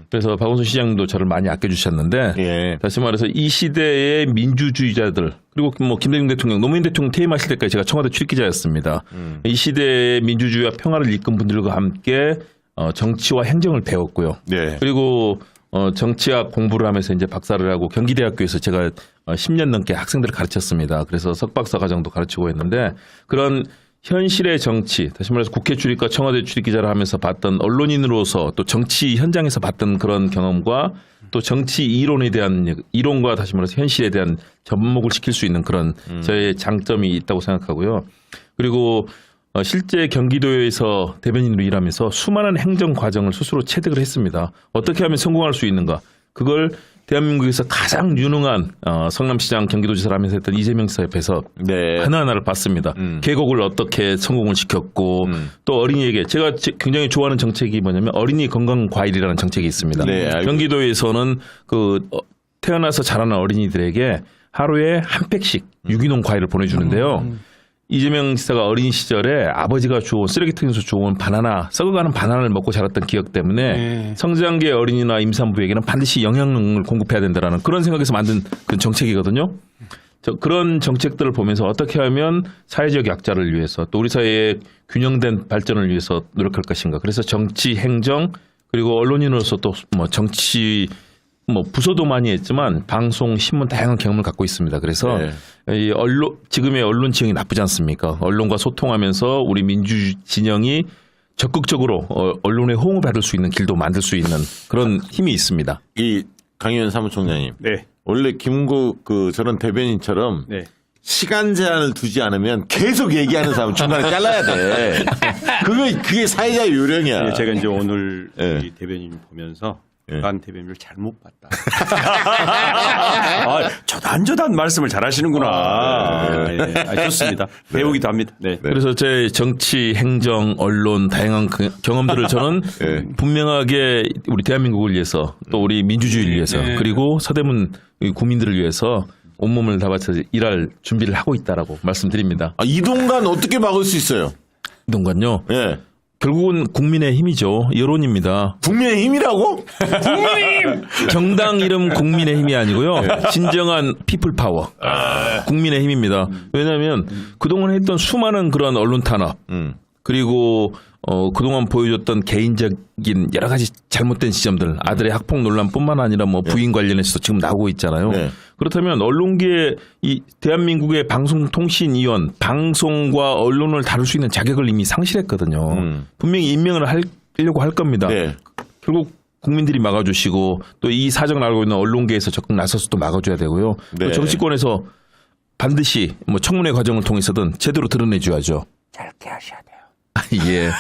그래서 박원순 시장님도 저를 많이 아껴주셨는데 예. 다시 말해서 이 시대의 민주주의자들 그리고 뭐 김대중 대통령 노무현 대통령 퇴임하실 때까지 제가 청와대 출입기자였습니다. 이 시대의 민주주의와 평화를 이끈 분들과 함께 정치와 행정을 배웠고요. 네. 그리고 정치학 공부를 하면서 이제 박사를 하고 경기대학교에서 제가 10년 넘게 학생들을 가르쳤습니다. 그래서 석박사 과정도 가르치고 했는데 그런 현실의 정치, 다시 말해서 국회 출입과 청와대 출입 기자를 하면서 봤던 언론인으로서 또 정치 현장에서 봤던 그런 경험과 또 정치 이론에 대한 이론과 다시 말해서 현실에 대한 접목을 시킬 수 있는 그런 저의 장점이 있다고 생각하고요. 그리고 실제 경기도에서 대변인으로 일하면서 수많은 행정 과정을 스스로 체득을 했습니다. 어떻게 하면 성공할 수 있는가? 그걸 대한민국에서 가장 유능한 성남시장 경기도지사를 하면서 했던 이재명 지사 옆에서 네. 하나하나를 봤습니다. 계곡을 어떻게 성공을 시켰고 또 어린이에게 제가 굉장히 좋아하는 정책이 뭐냐면 어린이 건강 과일이라는 정책이 있습니다. 네, 알고 경기도에서는 태어나서 자라는 어린이들에게 하루에 한 팩씩 유기농 과일을 보내주는데요. 이재명 지사가 어린 시절에 아버지가 주운 쓰레기통에서 주운 바나나 썩어가는 바나나를 먹고 자랐던 기억 때문에 성장기의 어린이나 임산부에게는 반드시 영양을 공급해야 된다라는 그런 생각에서 만든 그 정책이거든요. 그런 정책들을 보면서 어떻게 하면 사회적 약자를 위해서 또 우리 사회의 균형된 발전을 위해서 노력할 것인가. 그래서 정치, 행정 그리고 언론인으로서 또 뭐 정치 부서도 많이 했지만 방송, 신문 다양한 경험을 갖고 있습니다. 그래서 이 지금의 언론 지형이 나쁘지 않습니까? 언론과 소통하면서 우리 민주 진영이 적극적으로 언론의 호응을 받을 수 있는 길도 만들 수 있는 그런 힘이 있습니다. 이 강의원 사무총장님. 네. 원래 김은국 저런 대변인처럼 네. 시간 제한을 두지 않으면 계속 얘기하는 사람 중간에 잘라야 돼. 그게 사회자의 요령이야. 네, 제가 이제 오늘 네. 이 대변인 보면서 네. 난 대변인을 잘못 봤다. 저단저단 말씀을 잘하시는구나. 네. 좋습니다. 배우기도 합니다. 네. 그래서 제 정치, 행정, 언론 다양한 경험들을 저는 분명하게 우리 대한민국을 위해서 또 우리 민주주의를 위해서 그리고 서대문 국민들을 위해서 온몸을 다 바쳐 일할 준비를 하고 있다라고 말씀드립니다. 이동간 어떻게 막을 수 있어요? 이동관요. 예. 결국은 국민의 힘이죠. 여론입니다. 국민의 힘이라고? 국민의힘! 정당 이름 국민의 힘이 아니고요. 진정한 피플 파워. 국민의 힘입니다. 왜냐하면 그동안 했던 수많은 그런 언론 탄압 그리고 그동안 보여줬던 개인적인 여러 가지 잘못된 지점들 아들의 학폭 논란뿐만 아니라 뭐 부인 관련해서도 지금 나오고 있잖아요. 네. 그렇다면 언론계의 이 대한민국의 방송통신위원 방송과 언론을 다룰 수 있는 자격을 이미 상실했거든요. 분명히 임명을 하려고 할 겁니다. 네. 결국 국민들이 막아주시고 또 이 사정을 알고 있는 언론계에서 적극 나서서 또 막아줘야 되고요. 네. 또 정치권에서 반드시 뭐 청문회 과정을 통해서든 제대로 드러내줘야죠. 짧게 하셔야 돼요. 예.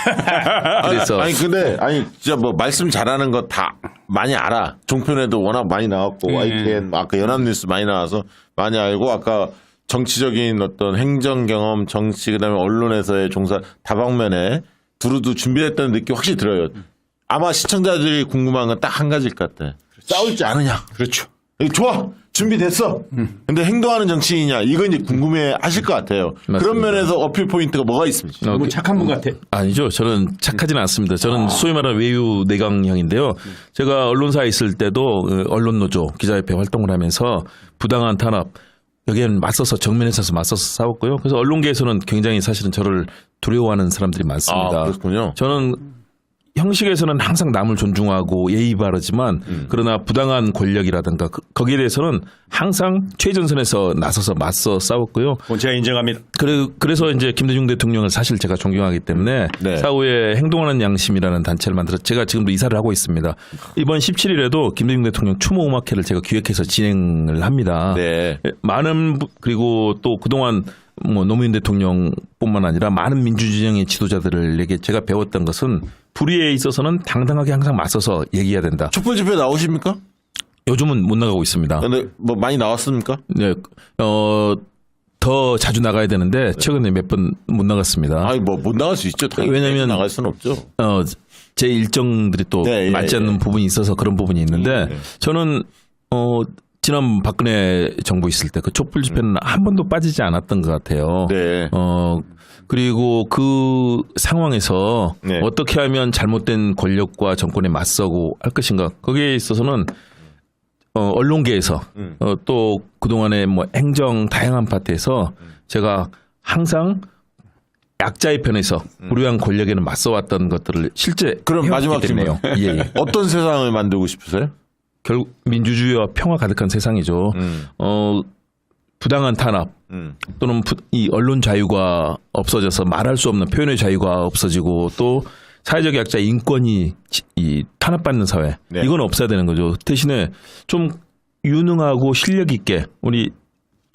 그래서 아니 근데 진짜 뭐 말씀 잘하는 거 다 많이 알아. 종편에도 워낙 많이 나왔고 YTN 아까 연합뉴스 많이 나와서 많이 알고 아까 정치적인 어떤 행정 경험, 정치 그다음에 언론에서의 종사 다방면에 두루두 준비했다는 느낌 확실히 들어요. 아마 시청자들이 궁금한 건 딱 한 가지일 것 같아. 싸울지 않으냐. 그렇죠. 좋아. 준비됐어. 근데 행동하는 정치인이냐. 이거 이제 궁금해 하실 것 같아요. 맞습니다. 그런 면에서 어필 포인트가 뭐가 있습니까? 너무 착한 분 같아. 아니죠. 저는 착하지는 않습니다. 저는 소위 말하는 외유 내강형인데요. 제가 언론사에 있을 때도 언론노조 기자협회 활동을 하면서 부당한 탄압 여기에는 맞서서 정면에 서서 맞서서 싸웠고요. 그래서 언론계에서는 굉장히 사실은 저를 두려워하는 사람들이 많습니다. 그렇군요. 저는 형식에서는 항상 남을 존중하고 예의 바르지만 그러나 부당한 권력이라든가 거기에 대해서는 항상 최전선에서 나서서 맞서 싸웠고요. 제가 인정합니다. 그래서 이제 김대중 대통령을 사실 제가 존경하기 때문에 네. 사후에 행동하는 양심이라는 단체를 만들어서 제가 지금도 이사를 하고 있습니다. 이번 17일에도 김대중 대통령 추모 음악회를 제가 기획해서 진행을 합니다. 네. 많은 그리고 또 그동안 뭐 노무현 대통령뿐만 아니라 많은 민주진영의 지도자들에게 제가 배웠던 것은 불의에 있어서는 당당하게 항상 맞서서 얘기해야 된다. 촛불 집회 나오십니까? 요즘은 못 나가고 있습니다. 근데 뭐 많이 나왔습니까? 네, 더 자주 나가야 되는데 최근에 몇 번 못 나갔습니다. 아니 뭐 못 나갈 수 있죠. 왜냐면 나갈 수는 없죠. 제 일정들이 또 네, 맞지 않는 부분이 있어서 그런 부분이 있는데 저는 지난 박근혜 정부 있을 때 그 촛불 집회는 한 번도 빠지지 않았던 것 같아요. 네. 그리고 그 상황에서 네. 어떻게 하면 잘못된 권력과 정권에 맞서고 할 것인가 거기에 있어서는 언론계에서 또 그동안의 뭐 행정 다양한 파트에서 제가 항상 약자의 편에서 불우한 권력에는 맞서왔던 것들을 실제 그럼 마지막 때문에요. 질문. 예. 어떤 세상을 만들고 싶으세요? 결국 민주주의와 평화 가득한 세상이죠. 부당한 탄압 또는 이 언론 자유가 없어져서 말할 수 없는 표현의 자유가 없어지고 또 사회적 약자 인권이 이 탄압받는 사회 네. 이건 없어야 되는 거죠. 대신에 좀 유능하고 실력 있게 우리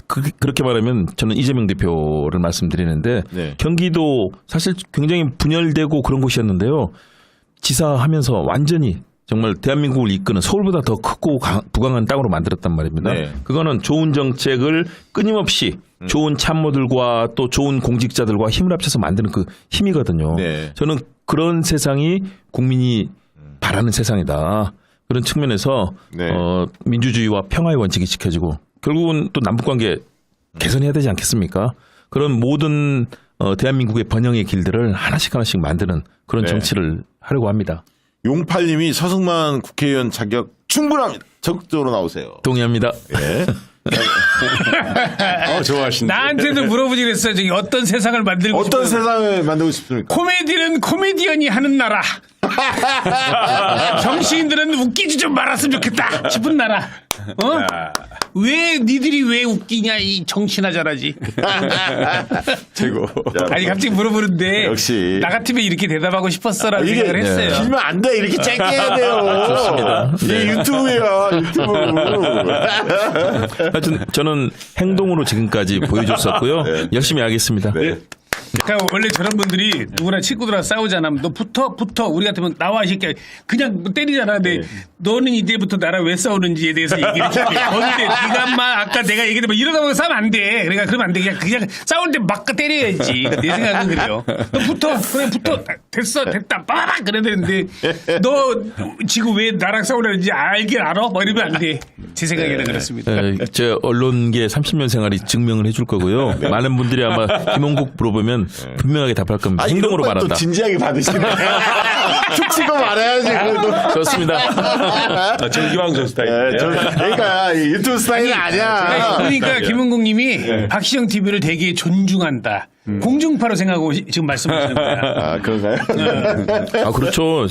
그렇게 말하면 저는 이재명 대표를 말씀드리는데 네. 경기도 사실 굉장히 분열되고 그런 곳이었는데요. 지사하면서 완전히 정말 대한민국을 이끄는 서울보다 더 크고 부강한 땅으로 만들었단 말입니다. 네. 그거는 좋은 정책을 끊임없이 좋은 참모들과 또 좋은 공직자들과 힘을 합쳐서 만드는 그 힘이거든요. 네. 저는 그런 세상이 국민이 바라는 세상이다. 그런 측면에서 네. 민주주의와 평화의 원칙이 지켜지고 결국은 또 남북관계 개선해야 되지 않겠습니까? 그런 모든 대한민국의 번영의 길들을 하나씩 만드는 그런 네. 정치를 하려고 합니다. 용팔님이 서승만 국회의원 자격 충분합니다. 적극적으로 나오세요. 동의합니다. 예. 좋아하신다. 나한테도 물어보지 그랬어요. 저기 어떤 세상을 만들고 어떤 싶어요? 세상을 만들고 싶습니까? 코미디는 코미디언이 하는 나라. 정치인들은 웃기지 좀 말았으면 좋겠다 싶은 나라. 왜 니들이 왜 웃기냐 이 정치나 잘하지. 최고. 아니 갑자기 물어보는데 역시. 나 같으면 이렇게 대답하고 싶었어라는 이게 생각을 했어요. 길면 안 돼. 이렇게 짧게 해야 돼요. 좋습니다. 이게 유튜브야. 유튜브. 하여튼 저는 행동으로 지금까지 보여줬었고요. 열심히 하겠습니다. 네. 그러니까 원래 저런 분들이 누구나 친구들하고 싸우잖아. 너 붙어. 우리 같으면 나와 이 새끼야. 그냥 때리잖아. 근데 너는 이제부터 나랑 왜 싸우는지에 대해서 얘기를 해. 근데 네가 막 아까 내가 얘기했는데 뭐 이러다 보면 싸우면 안 돼. 그러니까 그러면 안 돼. 그냥 싸울 때 막 때려야지. 내 생각은 그래요. 너 붙어. 됐다. 빠바박 그래야 되는데 너 지금 왜 나랑 싸우려는지 알긴 알아? 뭐 이러면 안 돼. 제 생각에는 그렇습니다. 제 언론계 30년 생활이 증명을 해줄 거고요. 많은 분들이 아마 김홍국 물어보면 분명하게 답할 겁니다. 행동으로 이런 건 또 말한다. 진지하게 받으시네. 툭 치고 말해야지. 그래도. 좋습니다. 정기방송 스타일. 네, 그러니까 이 유튜브 스타일이 아니야. 그러니까 김은국 님이 박시영 TV를 되게 존중한다. 공중파로 생각하고 지금 말씀하시는 거야. 아, 그런가요? 아, 그렇죠.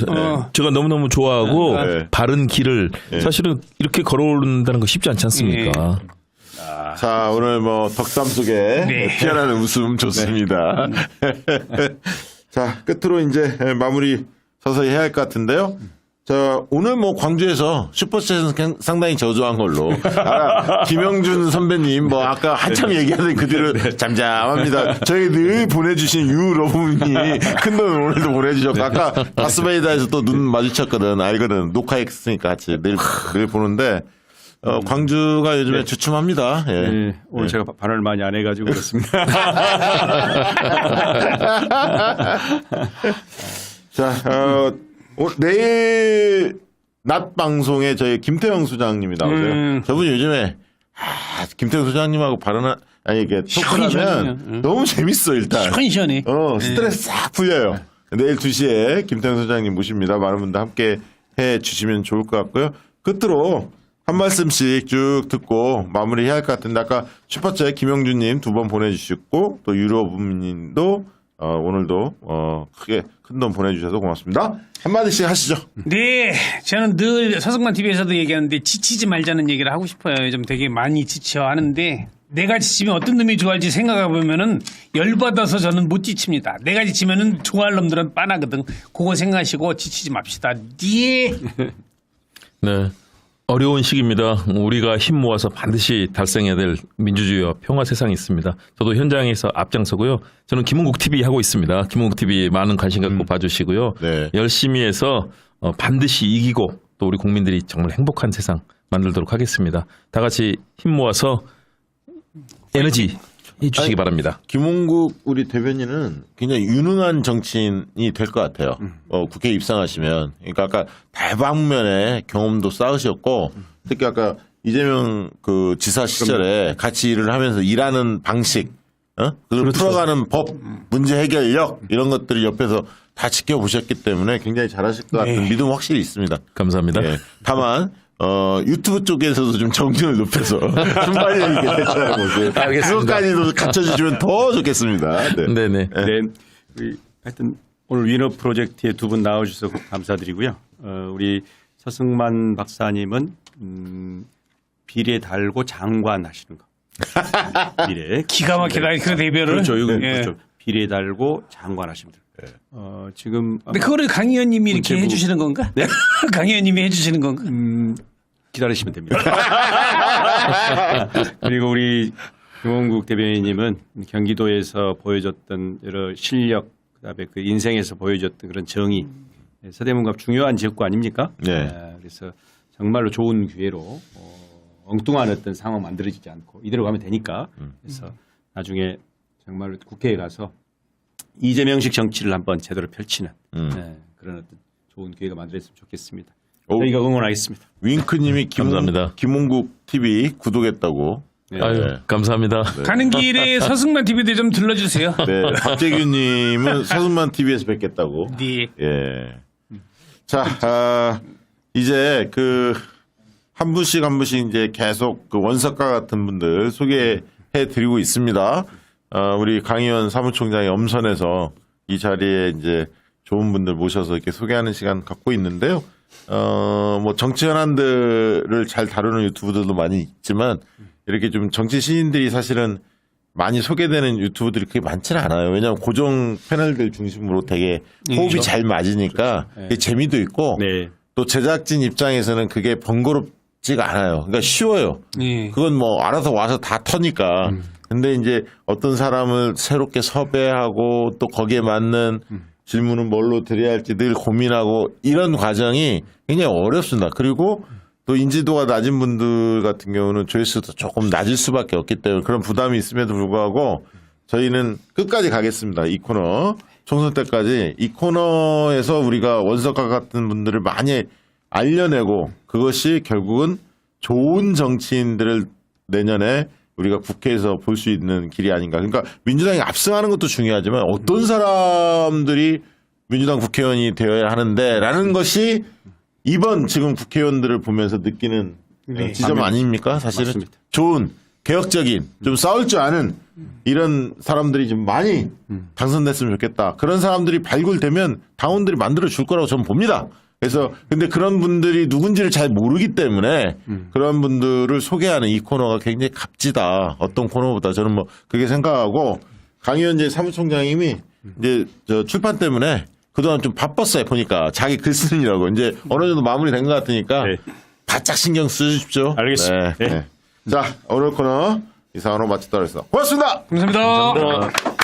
제가 너무너무 좋아하고 네. 바른 길을 사실은 이렇게 걸어오른다는 거 쉽지 않지 않습니까? 자, 오늘 뭐 덕담 속에 네. 피어나는 웃음 좋습니다. 자, 끝으로 이제 마무리 서서히 해야 할 것 같은데요. 자, 오늘 뭐 광주에서 슈퍼챗은 상당히 저조한 걸로. 김영준 선배님, 뭐 아까 한참 얘기하던 그대로 잠잠합니다. 저희 늘 보내주신 유러분이 큰 돈을 오늘도 보내주셨고, 아까 다스베이다에서 또 눈 마주쳤거든. 알거든. 녹화했으니까 같이 늘 보는데, 광주가 요즘에 주춤합니다. 예. 네, 오늘 제가 발언을 많이 안 해가지고 그렇습니다. 자, 내일 낮 방송에 저희 김태형 소장님이 나오세요. 저분이 요즘에 김태형 소장님하고 이게 토크하면 시원시원해요. 너무 재밌어 일단. 시원시원해. 스트레스 싹 풀려요. 내일 2시에 김태형 소장님 모십니다. 많은 분들 함께 해 주시면 좋을 것 같고요. 끝으로 한 말씀씩 쭉 듣고 마무리해야 할 것 같은데 아까 슈퍼챗 김영준님 2번 보내주셨고 또 유로부님도 오늘도 크게 큰 돈 보내주셔서 고맙습니다. 한마디씩 하시죠. 네, 저는 늘 서승만 TV에서도 얘기하는데 지치지 말자는 얘기를 하고 싶어요. 요즘 되게 많이 지쳐 하는데 내가 지치면 어떤 놈이 좋아할지 생각해 보면은 열받아서 저는 못 지칩니다. 내가 지치면은 좋아할 놈들은 빤하거든. 그거 생각하시고 지치지 맙시다. 네. 네. 어려운 시기입니다. 우리가 힘 모아서 반드시 달성해야 될 민주주의와 평화 세상이 있습니다. 저도 현장에서 앞장서고요. 저는 김은국 TV 하고 있습니다. 김은국 TV 많은 관심 갖고 봐주시고요. 네. 열심히 해서 반드시 이기고 또 우리 국민들이 정말 행복한 세상 만들도록 하겠습니다. 다 같이 힘 모아서 에너지 해주시기 바랍니다. 김홍국 우리 대변인은 굉장히 유능한 정치인이 될 것 같아요. 국회에 입성하시면. 그러니까 아까 다방면에 경험도 쌓으셨고 특히 아까 이재명 그 지사 시절에 같이 일을 하면서 일하는 방식, 그걸 풀어가는 법, 문제 해결력 이런 것들을 옆에서 다 지켜보셨기 때문에 굉장히 잘하실 것 같은 믿음 확실히 있습니다. 감사합니다. 예. 다만 유튜브 쪽에서도 좀 정신을 높여서 순발력 있게 대처하는 모습. 그것까지도 갖춰주시면 더 좋겠습니다. 네. 네네. 네, 우리 하여튼 오늘 위너 프로젝트에 2분 나와주셔서 감사드리고요. 우리 서승만 박사님은 비례 달고 장관 하시는 거. 비례. 기가 막히다. 그 대별을. 그렇죠. 이거 예. 그렇죠. 비례 달고 장관 하시면 돼요. 지금 근데 그거를 강 의원님이 이렇게 문체부- 해주시는 건가? 네? 강 의원님이 해주시는 건가? 기다리시면 됩니다. 그리고 우리 김홍국 대변인님은 경기도에서 보여줬던 여러 실력, 그다음에 그 인생에서 보여줬던 그런 정의, 서대문갑 중요한 지역구 아닙니까? 네. 그래서 정말로 좋은 기회로 엉뚱한 어떤 상황 만들어지지 않고 이대로 가면 되니까 그래서 나중에 정말로 국회에 가서 이재명식 정치를 한번 제대로 펼치는 그런 어떤 좋은 기회가 만들어졌으면 좋겠습니다. 저희가 응원하겠습니다. 윙크님이 감사합니다. 김홍국 TV 구독했다고. 아유, 감사합니다. 가는 길에 서승만 TV도 좀 들러주세요. 네. 박재규님은 서승만 TV에서 뵙겠다고. 네. 예. 자, 이제 한 분씩 한 분씩 이제 계속 그 원석과 같은 분들 소개해 드리고 있습니다. 우리 강의원 사무총장이 엄선해서 이 자리에 이제 좋은 분들 모셔서 이렇게 소개하는 시간 갖고 있는데요. 뭐 정치 현안들을 잘 다루는 유튜브들도 많이 있지만 이렇게 좀 정치 시인들이 사실은 많이 소개되는 유튜브들이 그렇게 많지는 않아요. 왜냐하면 고정 패널들 중심으로 되게 호흡이 잘 맞으니까 그게 재미도 있고 네. 또 제작진 입장에서는 그게 번거롭지가 않아요. 그러니까 쉬워요. 네. 그건 뭐 알아서 와서 다 터니까. 근데 이제 어떤 사람을 새롭게 섭외하고 또 거기에 맞는 질문은 뭘로 드려야 할지 늘 고민하고 이런 과정이 굉장히 어렵습니다. 그리고 또 인지도가 낮은 분들 같은 경우는 조회수도 조금 낮을 수밖에 없기 때문에 그런 부담이 있음에도 불구하고 저희는 끝까지 가겠습니다. 이 코너. 총선 때까지 이 코너에서 우리가 원석과 같은 분들을 많이 알려내고 그것이 결국은 좋은 정치인들을 내년에 우리가 국회에서 볼 수 있는 길이 아닌가. 그러니까 민주당이 압승하는 것도 중요하지만 어떤 사람들이 민주당 국회의원이 되어야 하는데 라는 것이 이번 지금 국회의원들을 보면서 느끼는 지점 아닙니까? 사실은 맞습니다. 좋은 개혁적인 좀 싸울 줄 아는 이런 사람들이 좀 많이 당선됐으면 좋겠다. 그런 사람들이 발굴되면 당원들이 만들어 줄 거라고 저는 봅니다. 그래서 근데 그런 분들이 누군지를 잘 모르기 때문에 그런 분들을 소개하는 이 코너가 굉장히 값지다. 어떤 코너보다 저는 뭐 그렇게 생각하고 강의원 이제 사무총장님이 이제 저 출판 때문에 그동안 좀 바빴어요. 보니까 자기 글 쓰느라고 이제 어느 정도 마무리된 것 같으니까 네. 바짝 신경 써주십시오. 알겠습니다. 네. 자, 오늘 코너 이상으로 마치도록 하겠습니다. 고맙습니다. 감사합니다.